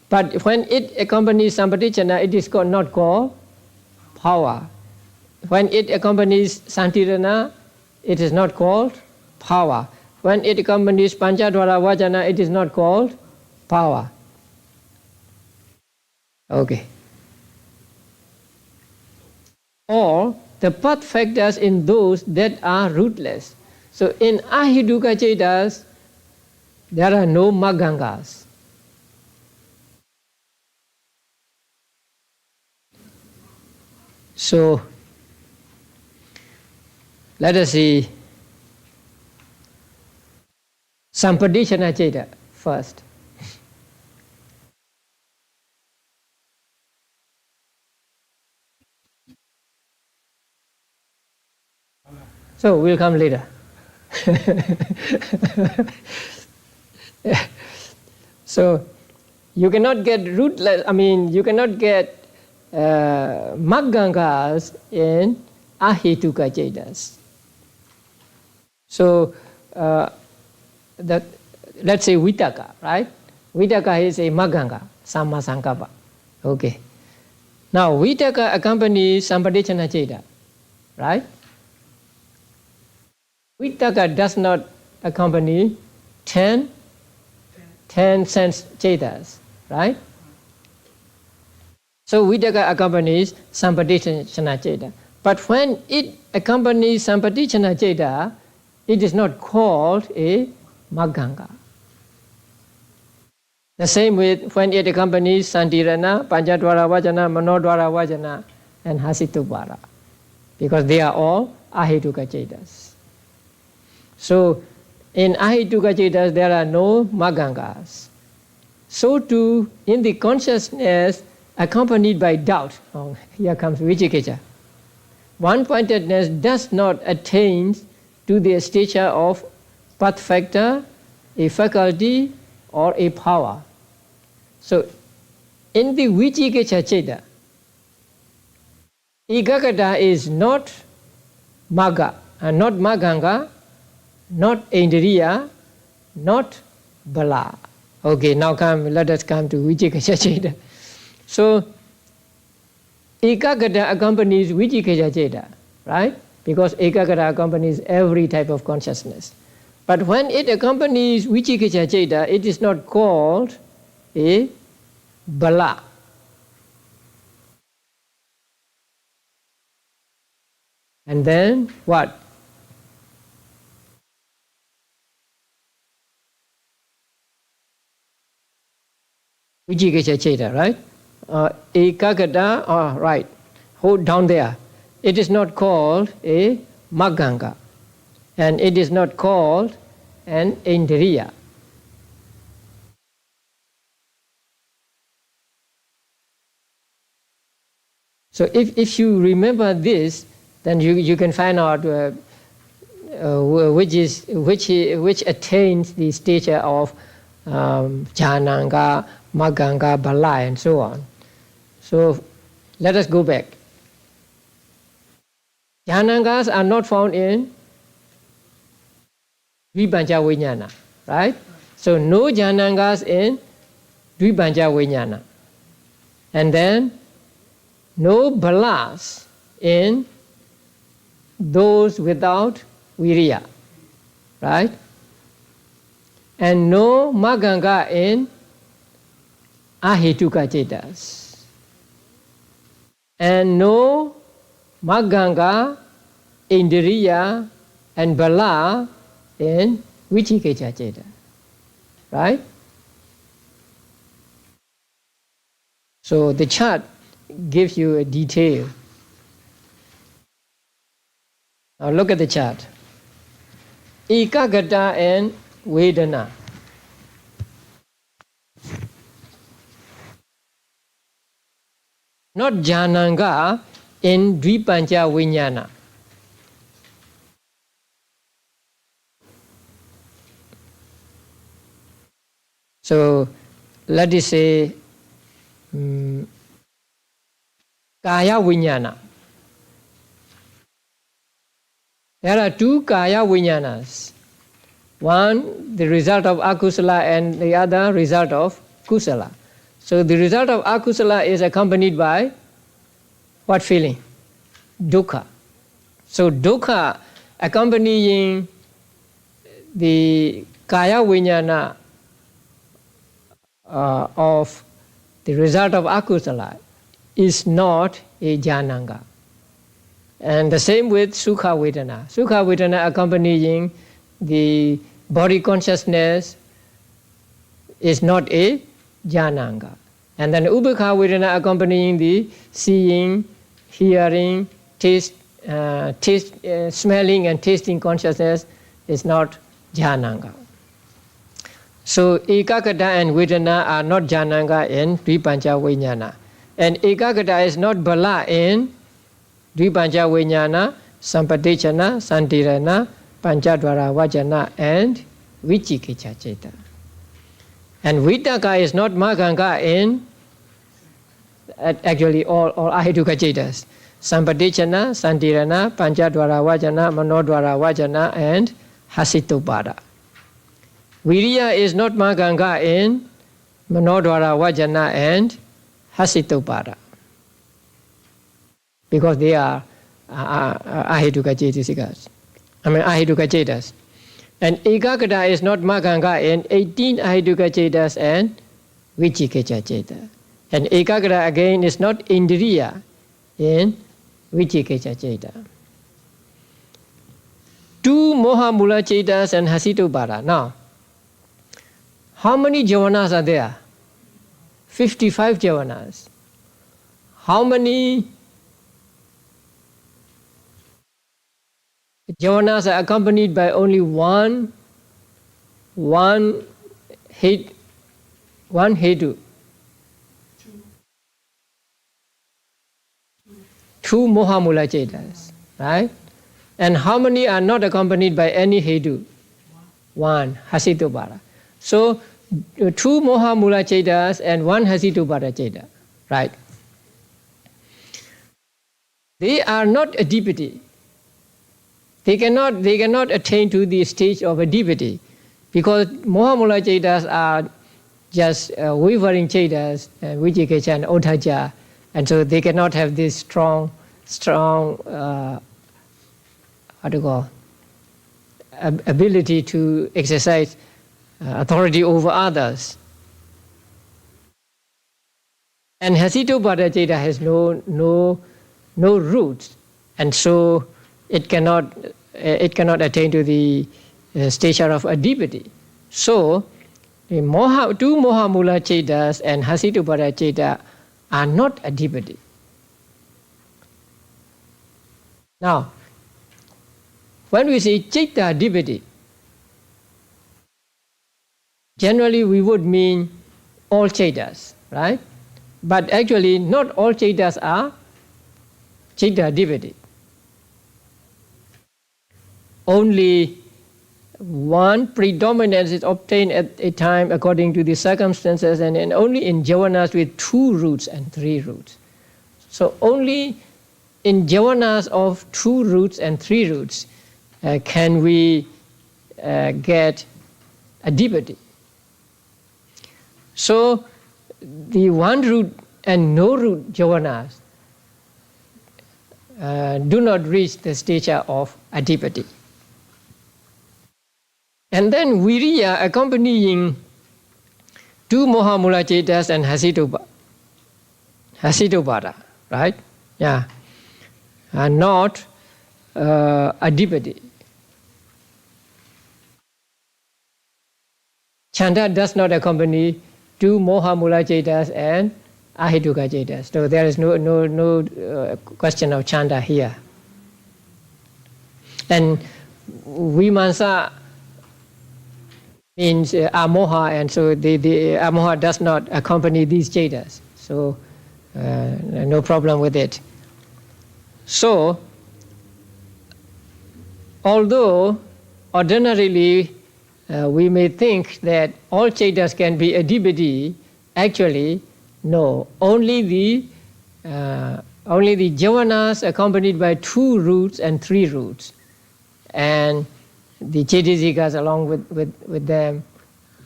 But when it accompanies sampadicana, it is not called power. When it accompanies santirana, it is not called power. When it accompanies panchadvara vajana, it is not called power. Okay. Or the path factors in those that are rootless. So in ahidukkha cetas, there are no maggangas. So let us see sampadicana ceta first. So we'll come later. So you cannot get rootless, you cannot get maggangas in ahetuka cetas. So let's say vitaka, right? Vitaka is a magganga, samma sankappa. Okay. Now vitaka accompanies sampadicana ceta, right? Vitaka does not accompany 10 sense cetas, right? So vitaka accompanies sampadicana ceta. But when it accompanies sampadicana ceta, it is not called a magganga. The same with when it accompanies santirana, panchadvara vajana, manodvara vajana, and hasituvara, because they are all ahetuka cetas. So in ahetuka cetas there are no maggangas. So too in the consciousness accompanied by doubt, here comes vicikicca. One-pointedness does not attain to the stature of path factor, a faculty, or a power. So in the vicikicca ceta, ekagata is not magga, not magganga, not indriya, not bala. Okay, now let us come to vicikicca ceta. So ekagata accompanies vicikicca ceta, right? Because ekagata accompanies every type of consciousness. But when it accompanies vicikicca ceta, it is not called a bala. And then what? Vicikicca ceta, right? Ekagata, right. Hold down there. It is not called a magganga. And it is not called an indriya. So if you remember this, then you can find out which attains the stature of jhananga, magganga, bala, and so on. So let us go back. Jhanangas are not found in dvibhanja vijnana, right? So no jhanangas in dvibhanja vijnana. And then no balas in those without viriya, right? And no magganga in ahetuka cetas. And no magganga, indriya, and bala in vicikicca ceta, right? So the chart gives you a detail. Now look at the chart. Ekagata and Vedana. Not Jananga in Dvipanja Vijnana. So let us say Kaya Vijnana. There are two Kaya Vijnanas. One, the result of akusala, and the other, result of kusala. So the result of akusala is accompanied by what feeling? Dukkha. So dukkha accompanying the Kaya Vijnana of the result of akusala is not a jananga. And the same with Sukha Vedana. Sukha Vedana accompanying the body consciousness is not a jananga. And then Ubekha Vedana accompanying the seeing, hearing, smelling and tasting consciousness is not jananga. So Ekagata and Vedana are not jananga in Dvipanja Vijnana. And Ekagata is not bala in Dvipanja Vijnana, Sampadechana, Santirana, Panchadvara Vajana and Vichikicca Citta. And Vitaka is not Maganga in actually all Ahetuka Cittas. Sampadechana, Santirana, Panchadvara Vajana, Manodvara Vajana and Hasitopada. Viriya is not Maganga in Manodvara Vajana and Hasitopada. Because they are Ahetuka Cittas. Ahetuka Cittas. And Ekagata is not Maganga in 18 Ahetuka Cittas and Vichikicca Citta. And Ekagata again is not Indriya in Vichikicca Citta. Two Mohamula Cittas and Hasitopada. Now, how many javanas are there? 55 javanas. How many javanas are accompanied by only one hetu? Two Mohamula Cittas, right? And how many are not accompanied by any hetu? One, Hasitopada. So, two Mohamula Cittas and one Hasitopada Citta, right? They are not adipati. They cannot attain to the stage of adipati because Mohamula Cittas are just wavering Cittas, Vichikicca and Oddhacca, and so they cannot have this strong ability to exercise authority over others. And Hasitopada Citta has no roots, and so it cannot attain to the stature of adipati. So, the two Mohamula Cittas and Hasitopada Citta are not adipati. Now, when we say Citta adipati, generally we would mean all Cittas, right? But actually not all Cittas are Citta adipati. Only one predominance is obtained at a time according to the circumstances, and only in javanas with 2 roots and 3 roots. So only in javanas of 2 roots and 3 roots can we get adipati. So the 1 root and no root javanas do not reach the stature of adipati. And then Viriya accompanying 2 Mohamula Cittas and Hasitopada, right? Yeah, are not adipati. Chanda does not accompany 2 Mohamula Cittas and ahituka cetas. So there is no question of chanda here. And vimamsa means amoha, and so the amoha does not accompany these cetas. So no problem with it. So, although ordinarily we may think that all cetas can be adhipati, actually no. Only the javanas accompanied by 2 roots and 3 roots, and the cetasikas along with them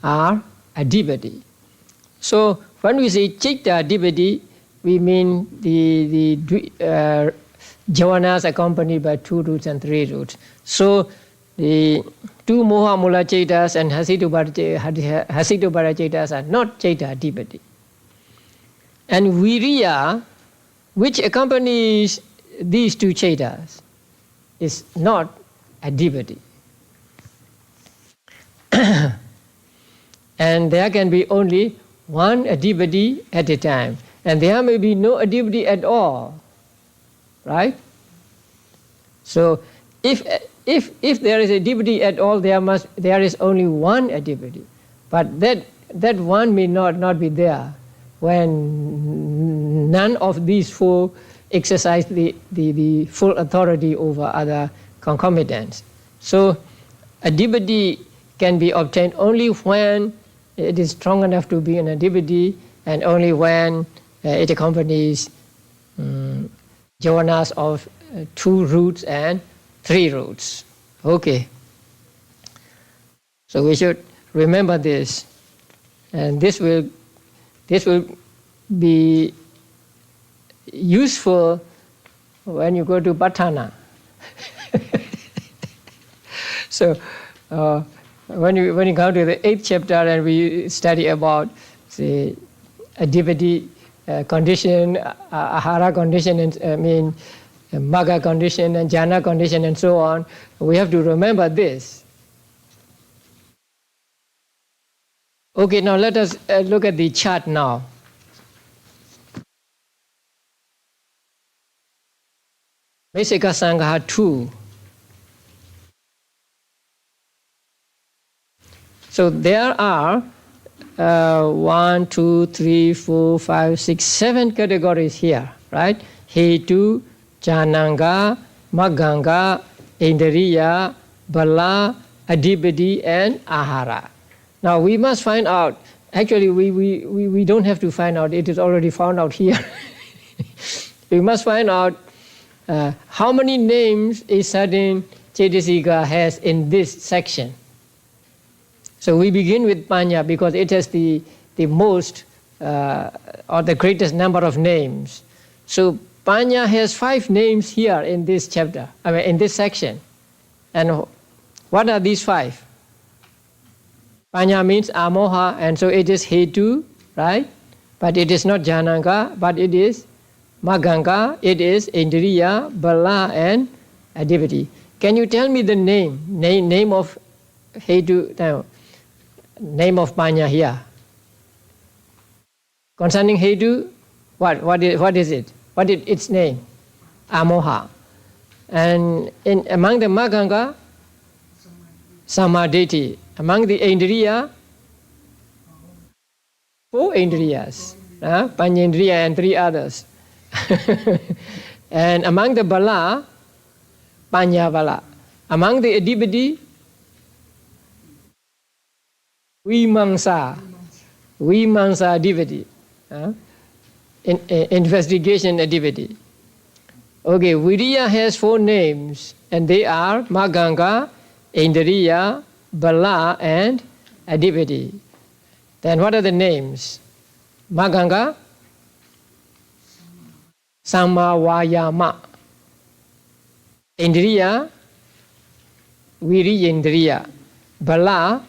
are adhipati. So when we say citta adhipati, we mean the javanas accompanied by 2 roots and 3 roots. So the 2 moha mula cetas and hasitubara cetas are not citta adhipati. And viriya, which accompanies these 2 cetas, is not adhipati. And there can be only one adhipati at a time, and there may be no adhipati at all, right? So if there is adhipati at all, there is only one adhipati, but that one may not be there when none of these 4 exercise the full authority over other concomitants. So adhipati can be obtained only when it is strong enough to be an adhipati, and only when it accompanies javanas of 2 roots and 3 roots. Okay. So we should remember this, and this will be useful when you go to Patthana. So when you come to the 8th chapter and we study about the adhipati condition, ahara condition, and magga condition and jhana condition and so on, we have to remember this. Okay, now let us look at the chart now. Vesikka-saṅgaha 2. So there are 1, 2, 3, 4, 5, 6, 7 categories here, right? Hetu, Jananga, Magganga, Indriya, Bala, Adhipati, and Ahara. Now we must find out, actually we don't have to find out, it is already found out here. We must find out how many names a certain cetasika has in this section. So we begin with Panya because it has the most or the greatest number of names. So Panya has 5 names here in this chapter, in this section. And what are these 5? Panya means amoha, and so it is hetu, right? But it is not jananga, but it is maganga, it is indriya, bala, and adhipati. Can you tell me the name of hetu? No. Name of Panya here. Concerning Hetu, what is it? What is its name? Amoha. And among the Maganga, Samaditi. Among the Indriya, 4 Indriyas. Panyendriya and 3 others. And among the Bala, Panya Bala. Among the Adhipati, Vimamsa adhipati, investigation adhipati. Okay, Viriya has 4 names, and they are Maganga, Indriya, Bala, and Adhipati. Then what are the names? Maganga, Samavayama. Indriya, Viriyendriya. Bala,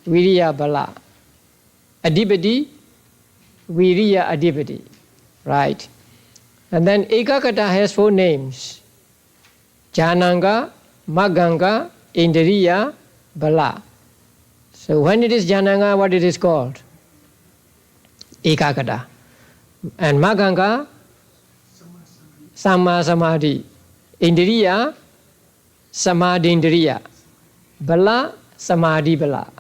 Viriya Bala. Adhipati, Viriya Adhipati. Right. And then Ekakata has 4 names. Jananga, Maganga, Indriya, Bala. So when it is Jananga, what it is called? Ekakata. And Maganga, Samma Samadhi. Indriya, Samadhi Indriya. Bala, Samadhi Bala.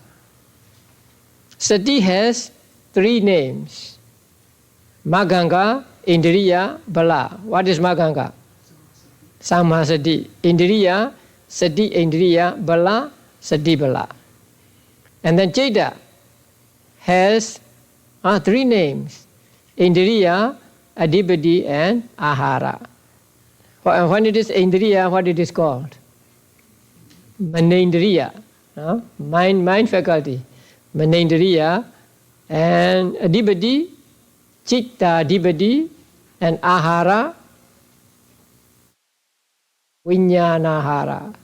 Sati has 3 names. Maganga, Indriya, Bala. What is Maganga? Samma Sati. Indriya, Sati Indriya, Bala, Sati Bala. And then Chaita has 3 names. Indriya, Adhipati and Ahara. When it is Indriya, what it is called? Manendriya. Mind faculty. Manendriya and Adhipati, Chitta Adhipati and Ahara, Vijnanahara.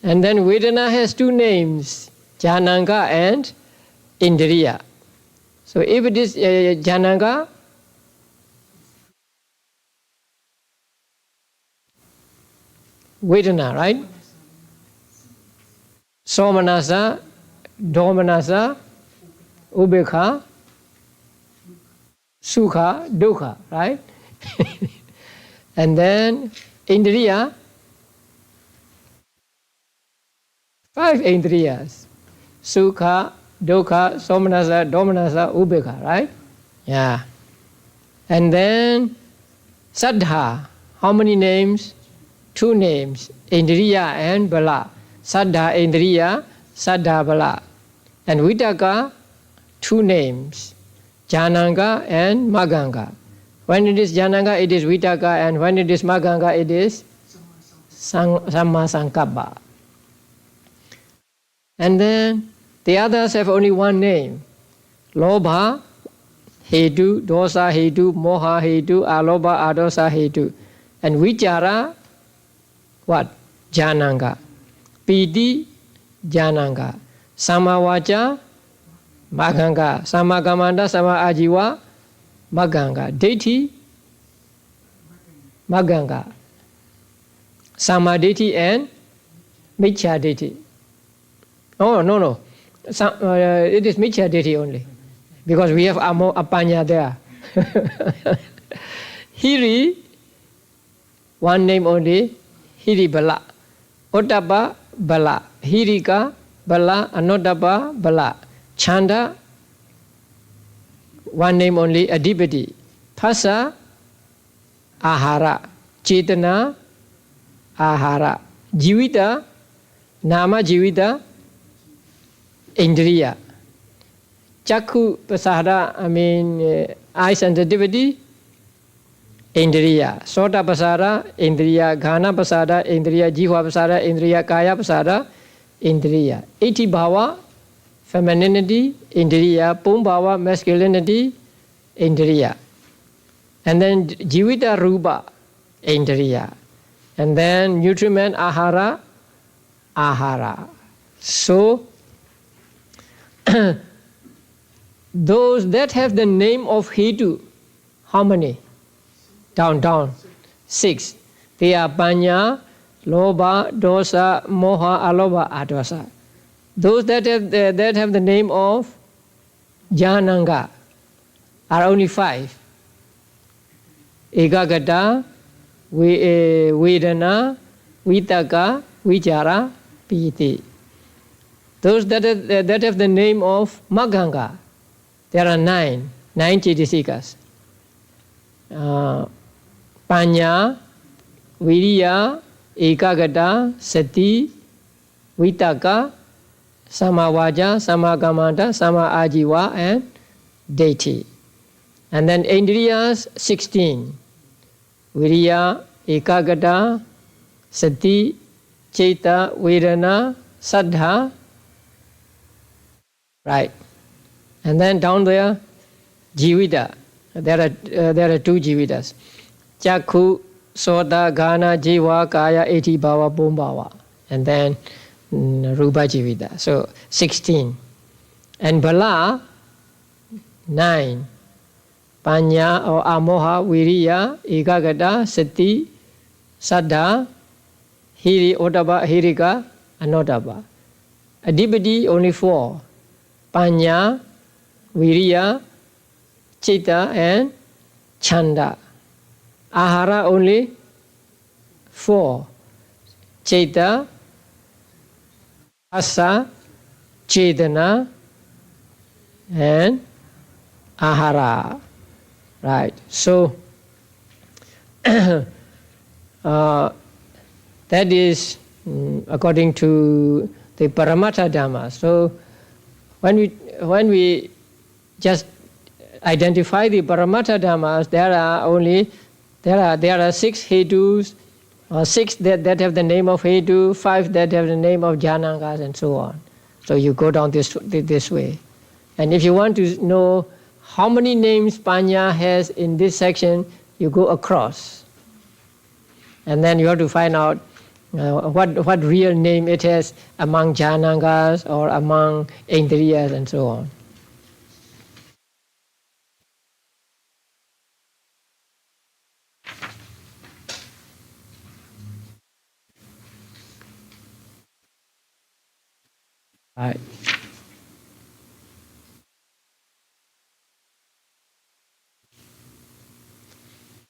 And then Vedana has 2 names, Jananga and Indriya. So if it is Jananga, Vedana, right? Somanasa, Domanasa, Ubekha, Sukha, Dukkha, right? And then Indriya, 5 Indriyas. Sukha, Dukkha, Somanasa, Domanasa, Ubekha, right? Yeah. And then Saddha, how many names? 2 names, Indriya and Bala. Saddha Indriya, Saddha Bala. And Vitaka, 2 names, Jananga and Maganga. When it is Jananga, it is Vitaka, and when it is Maganga, it is Samma Sankappa. And then the others have only 1 name. Lobha, Hetu, Dosa, Hetu, Moha, Hetu, Aloba, Adosa, Hetu. And Vichara, what? Jananga. Piti, Jananga. Samavacha, Maganga. Samagamanda, Sama Ajiva, Maganga. Deiti, Maganga. Samaditi and Michaditi. Oh, no. It is Michaditi only. Because we have Apanya there. Hiri, 1 name only, Hiri Bala. Ottappa Bala. Hirika Bala. Anottappa Bala. Chanda, 1 name only, Adhipati. Phassa, Ahara. Chetana, Ahara. Jivita, Nama Jivita, Indriya. Chakku Pasada, eye sensitivity, Indriya. Sota Pasada, Indriya. Ghana Pasada, Indriya. Jihva Pasada, Indriya. Kaya Pasada, Indriya. Iti Bhava, femininity, Indriya. Pum Bhava, masculinity, Indriya. And then Jivita Rupa, Indriya. And then nutriment, Ahara, Ahara. So, those that have the name of Hetu, how many? Down. 6. They are Panya, Loba, Dosa, Moha, Aloba, Adosa. Those that have the name of Jananga are only 5. Ekagata, Vedana, Vitaka, Vichara, Piti. Those that have the name of Maganga, there are 9 Chaitasikas. Panya, Viriya, Ekagata, Sati, Vitaka, Samavaja, Samagamanta, Samaajiva, and Deiti. And then Indriyas, 16. Viriya, Ekagata, Sati, Chaita, Vedana, Saddha. Right. And then down there, Jivita. There are 2 Jivitas. Chakku, Sota, Ghana, Jiva, Kaya, Iti Bhava, Pum Bhava. And then Rupa Jivita. So 16. And Bala, 9. Panya or Amoha, Viriya, Ekagata, Sati, Saddha, Hiri, Ottappa, Hirika, Anottappa. Adhipati, only 4. Panya, Viriya, Chitta, and Chanda. Ahara only 4. Chitta, Asa, Chetana, and Ahara. Right. So that is according to the Paramattha Dhamma. So when we just identify the Paramattha Dhammas, there are 6 hetus, or 6 that have the name of hetu, 5 that have the name of jhanangas, and so on. So you go down this way. And if you want to know how many names Panya has in this section, you go across. And then you have to find out what real name it has among jhanangas or among indriyas and so on. Right.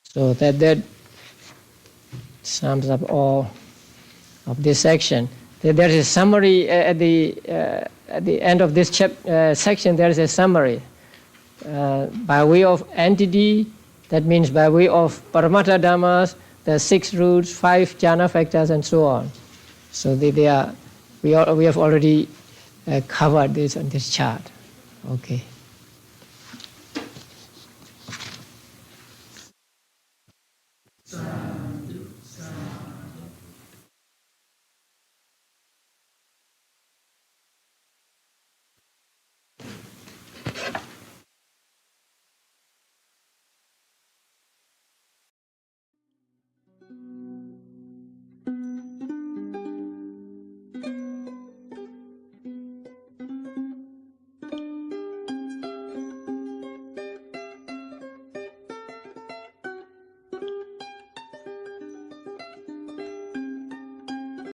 So that sums up all of this section. There is a summary at the end of this section. There is a summary by way of entity. That means by way of Paramattha Dhammas, the 6 roots, 5 jhana factors, and so on. So we have already covered this on this chart. Okay.